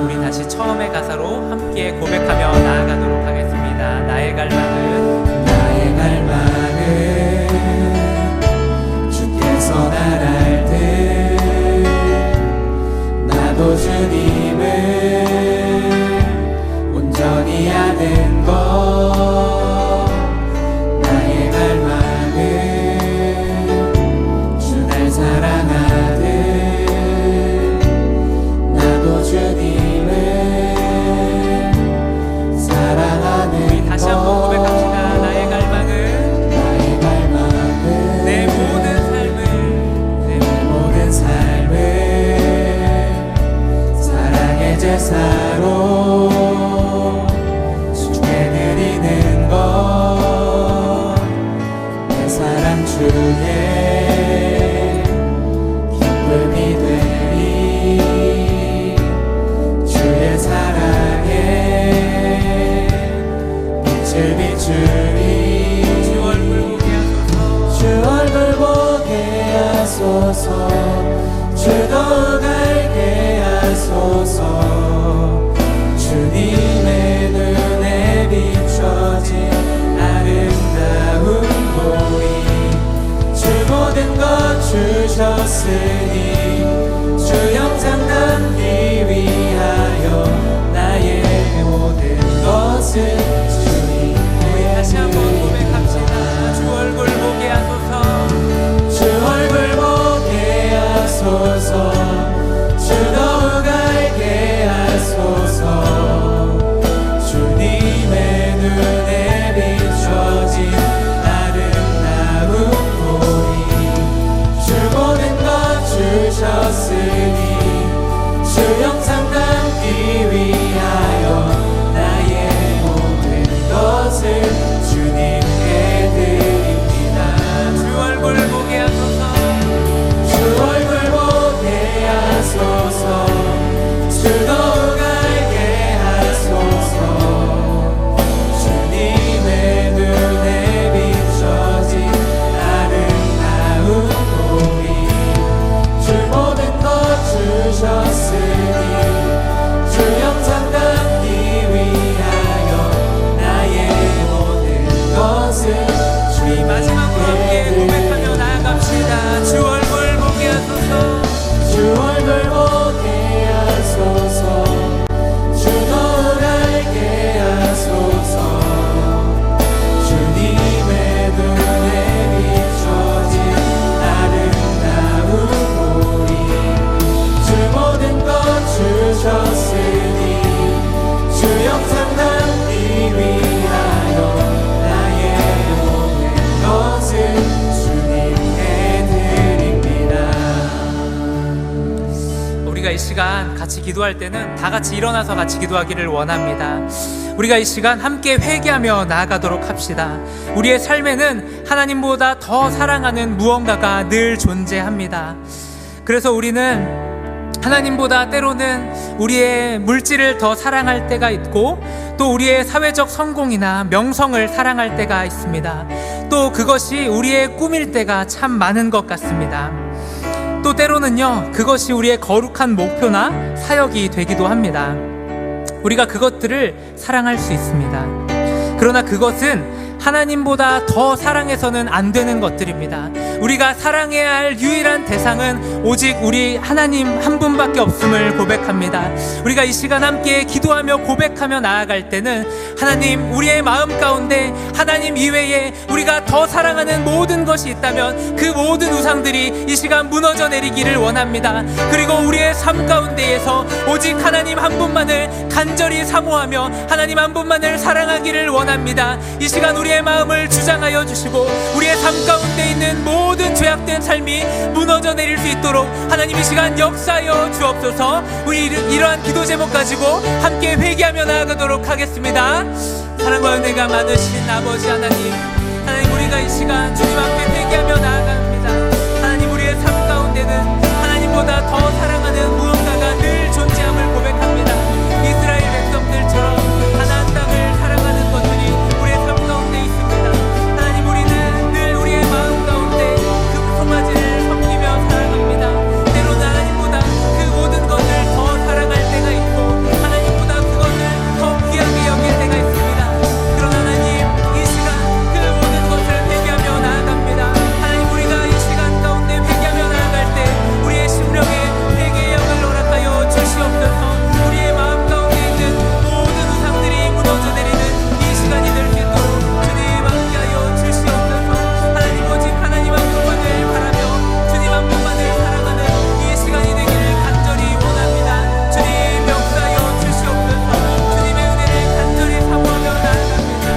우리 다시 처음의 가사로 함께 고백하며 나아가도록 하겠습니다. 나의 갈망은 주께서 날 알듯 나도 주님을 온전히 아는 것. 나의 갈망은 주 날 사랑하듯 나도 주님을 사랑하는 우리 다시 한번 고백합시다. 나의 갈망은 내 모든 삶을 사랑의 제사로 주께 드리는 것. 내 사랑 주의 기쁨이 되리. 주의 사랑에 빛을 비추리. 주 얼굴 보게 하소서. 주 얼굴 보게 하소서. 주 더욱 알게 하소서. 주님의 눈에 비춰진 아름다운 보리, 주 모든 것 주셨으니 주 영상 담기 위하여 나의 모든 것을 주님께 다시 한번 고백합시다. 주 얼굴 보게 하소서. 주 얼굴 보게 하소서. 주 더욱 알게 하소서. 주님의 눈에 비춰진 아름다운 보리, 주 모든 것 주셨으니 주 영상 담기 위하여 나의 모든 것을 주님께 드립니다. 주 얼굴 보게 하소서. 주 얼굴 보게 하소서. 주 더욱 알게 하소서. 주님의 눈에 비춰진 아름다운 보리, 주 모든 것 주셨으니 주 영상 담기 위하여 나의 모든 것을 우리 마지막으로 함께 고백하며 나아갑시다. 주 얼굴 보게 하소서. 주 얼굴 보게 하소서. 주 더욱 알게 하소서. 주님의 눈에 비춰진 아름다운 보리, 주 모든 것 주셨으니 주 영상 담기 위하여 나의 모든 것을 주님께 드립니다. 우리가 이 시간 같이 기도할 때는 다 같이 일어나서 같이 기도하기를 원합니다. 우리가 이 시간 함께 회개하며 나아가도록 합시다. 우리의 삶에는 하나님보다 더 사랑하는 무언가가 늘 존재합니다. 그래서 우리는 하나님보다 때로는 우리의 물질을 더 사랑할 때가 있고, 또 우리의 사회적 성공이나 명성을 사랑할 때가 있습니다. 또 그것이 우리의 꿈일 때가 참 많은 것 같습니다. 또 때로는요, 그것이 우리의 거룩한 목표나 사역이 되기도 합니다. 우리가 그것들을 사랑할 수 있습니다. 그러나 그것은 하나님보다 더 사랑해서는 안 되는 것들입니다. 우리가 사랑해야 할 유일한 대상은 오직 우리 하나님 한 분밖에 없음을 고백합니다. 우리가 이 시간 함께 기도하며 고백하며 나아갈 때는 하나님, 우리의 마음 가운데 하나님 이외에 우리가 더 사랑하는 모든 것이 있다면 그 모든 우상들이 이 시간 무너져 내리기를 원합니다. 그리고 우리의 삶 가운데에서 오직 하나님 한 분만을 간절히 사모하며 하나님 한 분만을 사랑하기를 원합니다. 이 시간 우리의 마음을 주장하여 주시고 우리의 삶 가운데 있는 모든 죄악된 삶이 무너져 내릴 수 있도록 하나님 이 시간 역사하여 주옵소서. 우리 이러한 기도 제목 가지고 함께 회개하며 나아가도록 하겠습니다. 사랑과 은혜가 많으신 아버지 하나님, 하나님 우리가 우리가 이 시간 주님 앞에 회개하며 나아갑니다. 하나님, 우리의 삶 가운데는 하나님보다 더 사랑하는 무언가가 늘 존재함을 고백합니다. 이스라엘 백성들처럼 가나안 땅을 사랑하는 것들이 우리의 삶 가운데 있습니다. 하나님, 우리는 늘 우리의 마음 가운데 그 송아지를 섬기며 살아갑니다. 때로는 하나님보다 그 모든 것을 더 사랑할 때가 있고 하나님보다 그것을 더 귀하게 여길 때가 있습니다. 그러나 하나님, 이 시간 그 모든 것을 회개하며 나아갑니다. 하나님, 우리가 이 시간 가운데 회개하며 나아갈 때 우리의 심령에 회개의 영을 허락하여 주시옵소서. 우리의 마음 가운데 있는 모든 우상들이 무너져 내리는 이 시간이 될 수 있도록 주님 함께하여 주시옵소서. 하나님, 오직 하나님 한 분만을 바라며 주님 한 분만을 사랑하는 이 시간이 되기를 간절히 원합니다. 주님 역사하여 주시옵소서. 주님의 은혜를 간절히 사모하며 나아갑니다.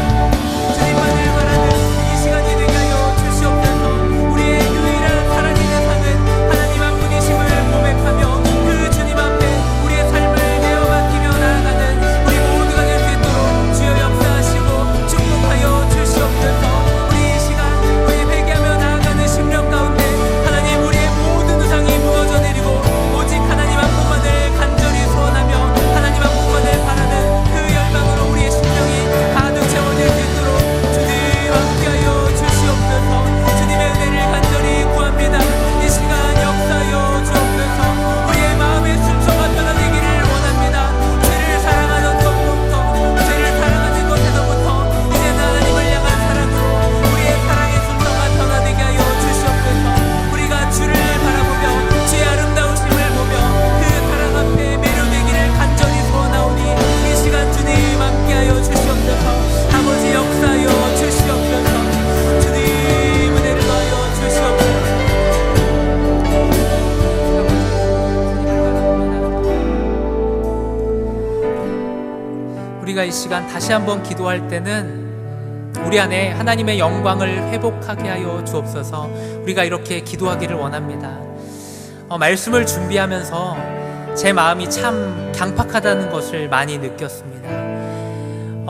주님만을 바라는 이 시간이 되게 하여 주시옵소서. 우리의 유일한 살아있는 상은 하나님 한 분이심을 고백하며 그 주님 앞에 우리의 삶을 내어 맡기며 나아가는 우리 모두가 될 수 있도록 주여 역사하시고 축복하여 주시옵소서. 우리 이 시간 우리 회개하며 나아가는 심령 가운데 하나님, 우리의 모든 우상이 무너져 내리고 오직 하나님 한 분만을 간절히 소원하며 하나님 한 분만을 바라는 그 열망으로 우리의 심령이 가득 채워질 수 있도록 주님 함께하여 주시옵소서. 주님의 은혜를 간절히 구합니다. 이 시간 역사하여 주옵소서. 우리의 마음의 순서가 변화되기를 원합니다. 죄를 사랑하던 것부터, 죄를 사랑하는 것에서부터 이제는 하나님을 향한 사랑으로 우리의 사랑의 순서가 변화되게 하여 주시옵소서. 우리가 주를 바라보며 주의 아름다우심을 보며 그 사랑 앞에 매료되기를 간절히 소원하오니 이 시간 주님 함께하여 주시옵소서. 아버지 역사하여 주시옵소서. 주님 은혜를 더하여 주시옵소서. 우리가 이 시간 다시 한번 기도할 때는 우리 안에 하나님의 영광을 회복하게 하여 주옵소서. 우리가 이렇게 기도하기를 원합니다. 말씀을 준비하면서 제 마음이 참 강팍하다는 것을 많이 느꼈습니다.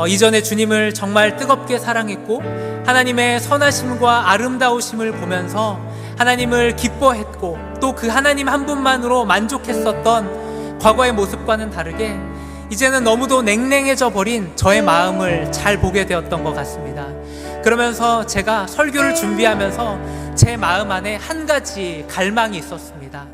이전에 주님을 정말 뜨겁게 사랑했고 하나님의 선하심과 아름다우심을 보면서 하나님을 기뻐했고 또 그 하나님 한 분만으로 만족했었던 과거의 모습과는 다르게 이제는 너무도 냉랭해져 버린 저의 마음을 잘 보게 되었던 것 같습니다. 그러면서 제가 설교를 준비하면서 제 마음 안에 한 가지 갈망이 있었습니다.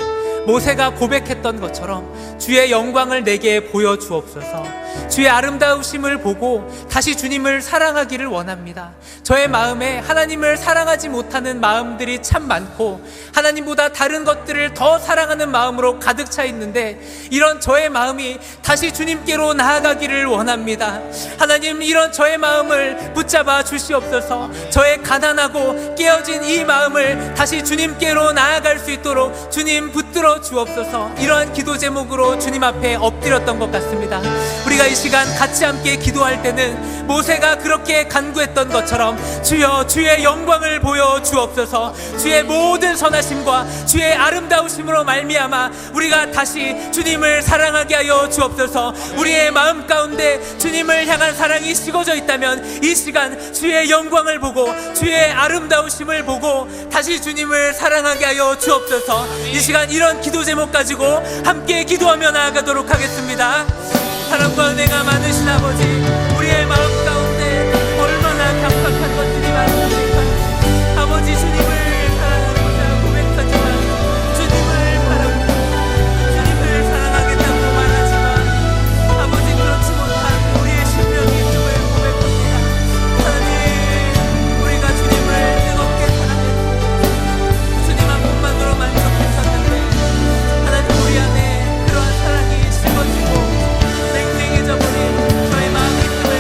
모세가 고백했던 것처럼 주의 영광을 내게 보여주옵소서. 주의 아름다우심을 보고 다시 주님을 사랑하기를 원합니다. 저의 마음에 하나님을 사랑하지 못하는 마음들이 참 많고 하나님보다 다른 것들을 더 사랑하는 마음으로 가득 차 있는데 이런 저의 마음이 다시 주님께로 나아가기를 원합니다. 하나님, 이런 저의 마음을 붙잡아 주시옵소서. 저의 가난하고 깨어진 이 마음을 다시 주님께로 나아갈 수 있도록 주님 붙들어 주옵소서. 이러한 기도 제목으로 주님 앞에 엎드렸던 것 같습니다. 우리가 이 시간 같이 함께 기도할 때는 모세가 그렇게 간구했던 것처럼 주여 주의 영광을 보여 주옵소서. 주의 모든 선하심과 주의 아름다우심으로 말미암아 우리가 다시 주님을 사랑하게 하여 주옵소서. 우리의 마음 가운데 주님을 향한 사랑이 식어져 있다면 이 시간 주의 영광을 보고 주의 아름다우심을 보고 다시 주님을 사랑하게 하여 주옵소서. 이 시간 이런 기도 제목 가지고 함께 기도하며 나아가도록 하겠습니다. 사랑과 은혜가 많으신 아버지, 우리의 마음 가운데 얼마나 강팍한 것들이 많습니까? 아버지, 주님을 사랑하고자 고백하지만 주님을 바라고 주님을 사랑하겠다고 말하지만 아버지, 그렇지 못한 우리의 심령이 있음을 고백합니다. 하나님, 우리가 주님을 뜨겁게 사랑했고 주님 한 분만으로 만족했었는데 하나님, 우리 안에 그러한 사랑이 식어지고 냉랭해져 버린 저의 마음이 있음을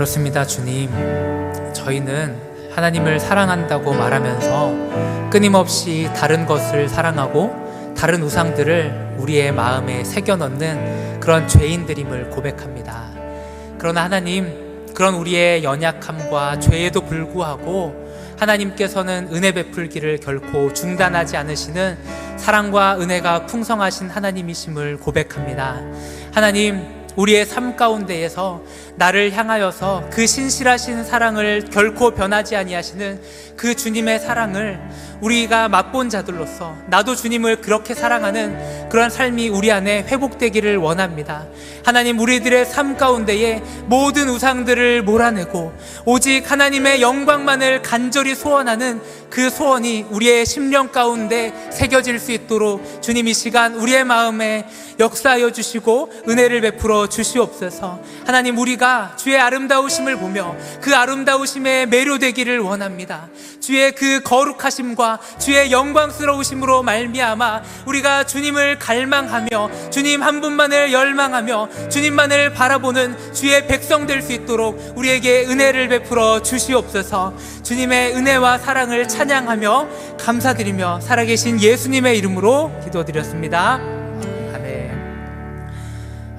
그렇습니다, 주님. 저희는 하나님을 사랑한다고 말하면서 끊임없이 다른 것을 사랑하고 다른 우상들을 우리의 마음에 새겨넣는 그런 죄인들임을 고백합니다. 그러나 하나님, 그런 우리의 연약함과 죄에도 불구하고 하나님께서는 은혜 베풀기를 결코 중단하지 않으시는 사랑과 은혜가 풍성하신 하나님이심을 고백합니다. 하나님, 우리의 삶 가운데에서 나를 향하여서 그 신실하신 사랑을 결코 변하지 아니하시는 그 주님의 사랑을 우리가 맛본 자들로서 나도 주님을 그렇게 사랑하는 그런 삶이 우리 안에 회복되기를 원합니다. 하나님, 우리들의 삶 가운데에 모든 우상들을 몰아내고 오직 하나님의 영광만을 간절히 소원하는 그 소원이 우리의 심령 가운데 새겨질 수 있도록 주님 이 시간 우리의 마음에 역사하여 주시고 은혜를 베풀어 주시옵소서. 하나님, 우리가 주의 아름다우심을 보며 그 아름다우심에 매료되기를 원합니다. 주의 그 거룩하심과 주의 영광스러우심으로 말미암아 우리가 주님을 갈망하며 주님 한 분만을 열망하며 주님만을 바라보는 주의 백성 될 수 있도록 우리에게 은혜를 베풀어 주시옵소서. 주님의 은혜와 사랑을 찬양하며 감사드리며 살아계신 예수님의 이름으로 기도드렸습니다.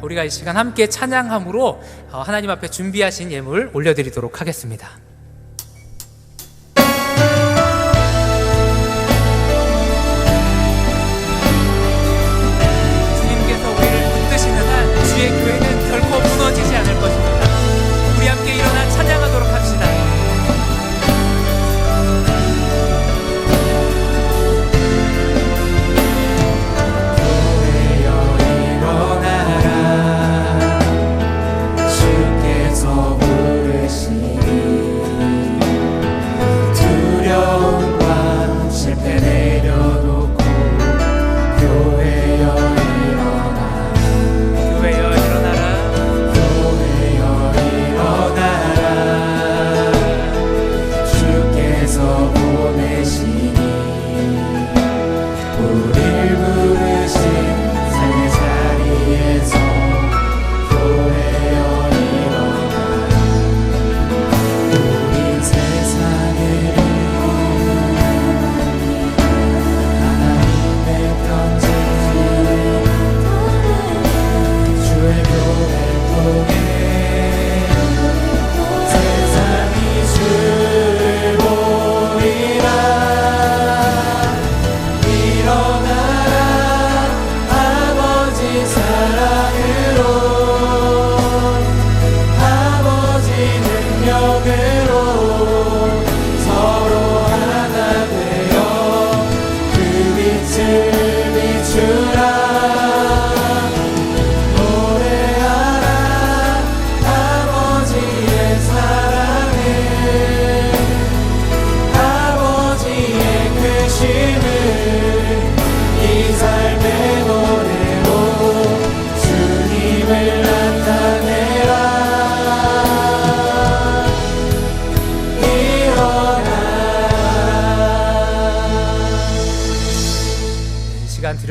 우리가 이 시간 함께 찬양함으로 하나님 앞에 준비하신 예물 올려드리도록 하겠습니다. 주님께서 우리를 붙드시는 한 주의 교회는 결코 무너지지 않을 것입니다. 우리 함께 일어나 찬양하도록 합시다.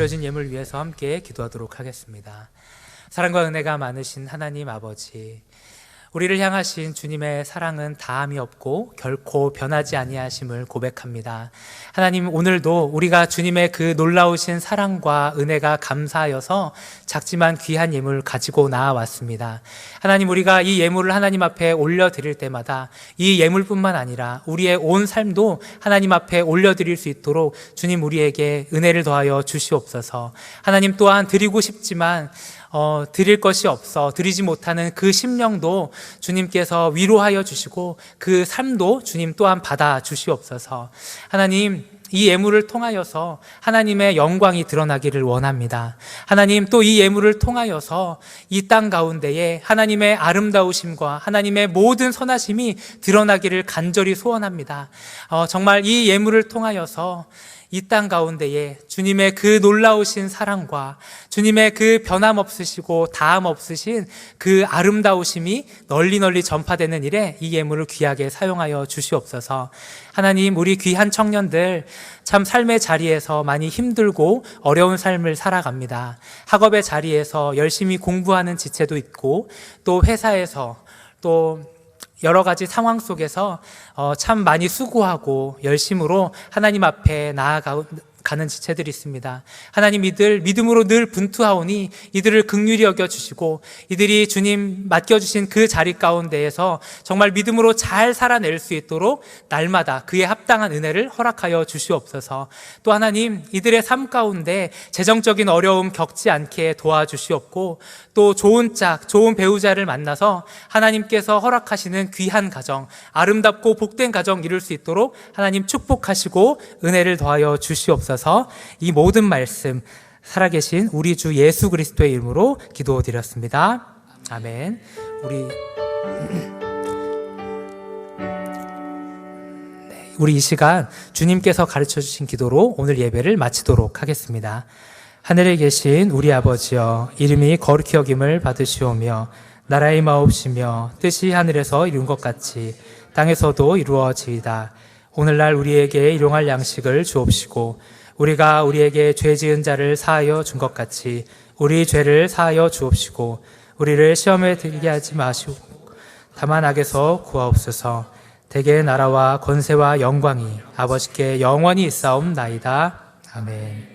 드려진 예물 위해서 함께 기도하도록 하겠습니다. 사랑과 은혜가 많으신 하나님 아버지, 우리를 향하신 주님의 사랑은 다함이 없고 결코 변하지 아니하심을 고백합니다. 하나님, 오늘도 우리가 주님의 그 놀라우신 사랑과 은혜가 감사하여서 작지만 귀한 예물 가지고 나와왔습니다. 하나님, 우리가 이 예물을 하나님 앞에 올려드릴 때마다 이 예물뿐만 아니라 우리의 온 삶도 하나님 앞에 올려드릴 수 있도록 주님 우리에게 은혜를 더하여 주시옵소서. 하나님, 또한 드리고 싶지만 드릴 것이 없어 드리지 못하는 그 심령도 주님께서 위로하여 주시고 그 삶도 주님 또한 받아 주시옵소서. 하나님, 이 예물을 통하여서 하나님의 영광이 드러나기를 원합니다. 하나님, 또 이 예물을 통하여서 이 땅 가운데에 하나님의 아름다우심과 하나님의 모든 선하심이 드러나기를 간절히 소원합니다. 정말 이 예물을 통하여서 이 땅 가운데에 주님의 그 놀라우신 사랑과 주님의 그 변함없으시고 다함없으신 그 아름다우심이 널리 전파되는 일에 이 예물을 귀하게 사용하여 주시옵소서. 하나님, 우리 귀한 청년들 참 삶의 자리에서 많이 힘들고 어려운 삶을 살아갑니다. 학업의 자리에서 열심히 공부하는 지체도 있고 또 회사에서 또 여러 가지 상황 속에서 참 많이 수고하고 열심으로 하나님 앞에 나아가는 지체들이 있습니다. 하나님 이들 믿음으로 늘 분투하오니 이들을 긍휼히 여겨주시고 이들이 주님 맡겨주신 그 자리 가운데에서 정말 믿음으로 잘 살아낼 수 있도록 날마다 그에 합당한 은혜를 허락하여 주시옵소서. 또 하나님 이들의 삶 가운데 재정적인 어려움 겪지 않게 도와주시옵고 또 좋은 배우자를 만나서 하나님께서 허락하시는 귀한 가정, 아름답고 복된 가정 이룰 수 있도록 하나님 축복하시고 은혜를 더하여 주시옵소서. 이 모든 말씀 살아계신 우리 주 예수 그리스도의 이름으로 기도드렸습니다. 아멘. 우리 이 시간 주님께서 가르쳐 주신 기도로 오늘 예배를 마치도록 하겠습니다. 하늘에 계신 우리 아버지여, 이름이 거룩히 여김을 받으시오며 나라의 마옵시며 뜻이 하늘에서 이룬 것 같이 땅에서도 이루어지이다. 오늘날 우리에게 일용할 양식을 주옵시고 우리가 우리에게 죄 지은 자를 사하여 준 것 같이 우리 죄를 사하여 주옵시고 우리를 시험에 들게 하지 마시고 다만 악에서 구하옵소서. 대개의 나라와 권세와 영광이 아버지께 영원히 있사옵나이다. 아멘.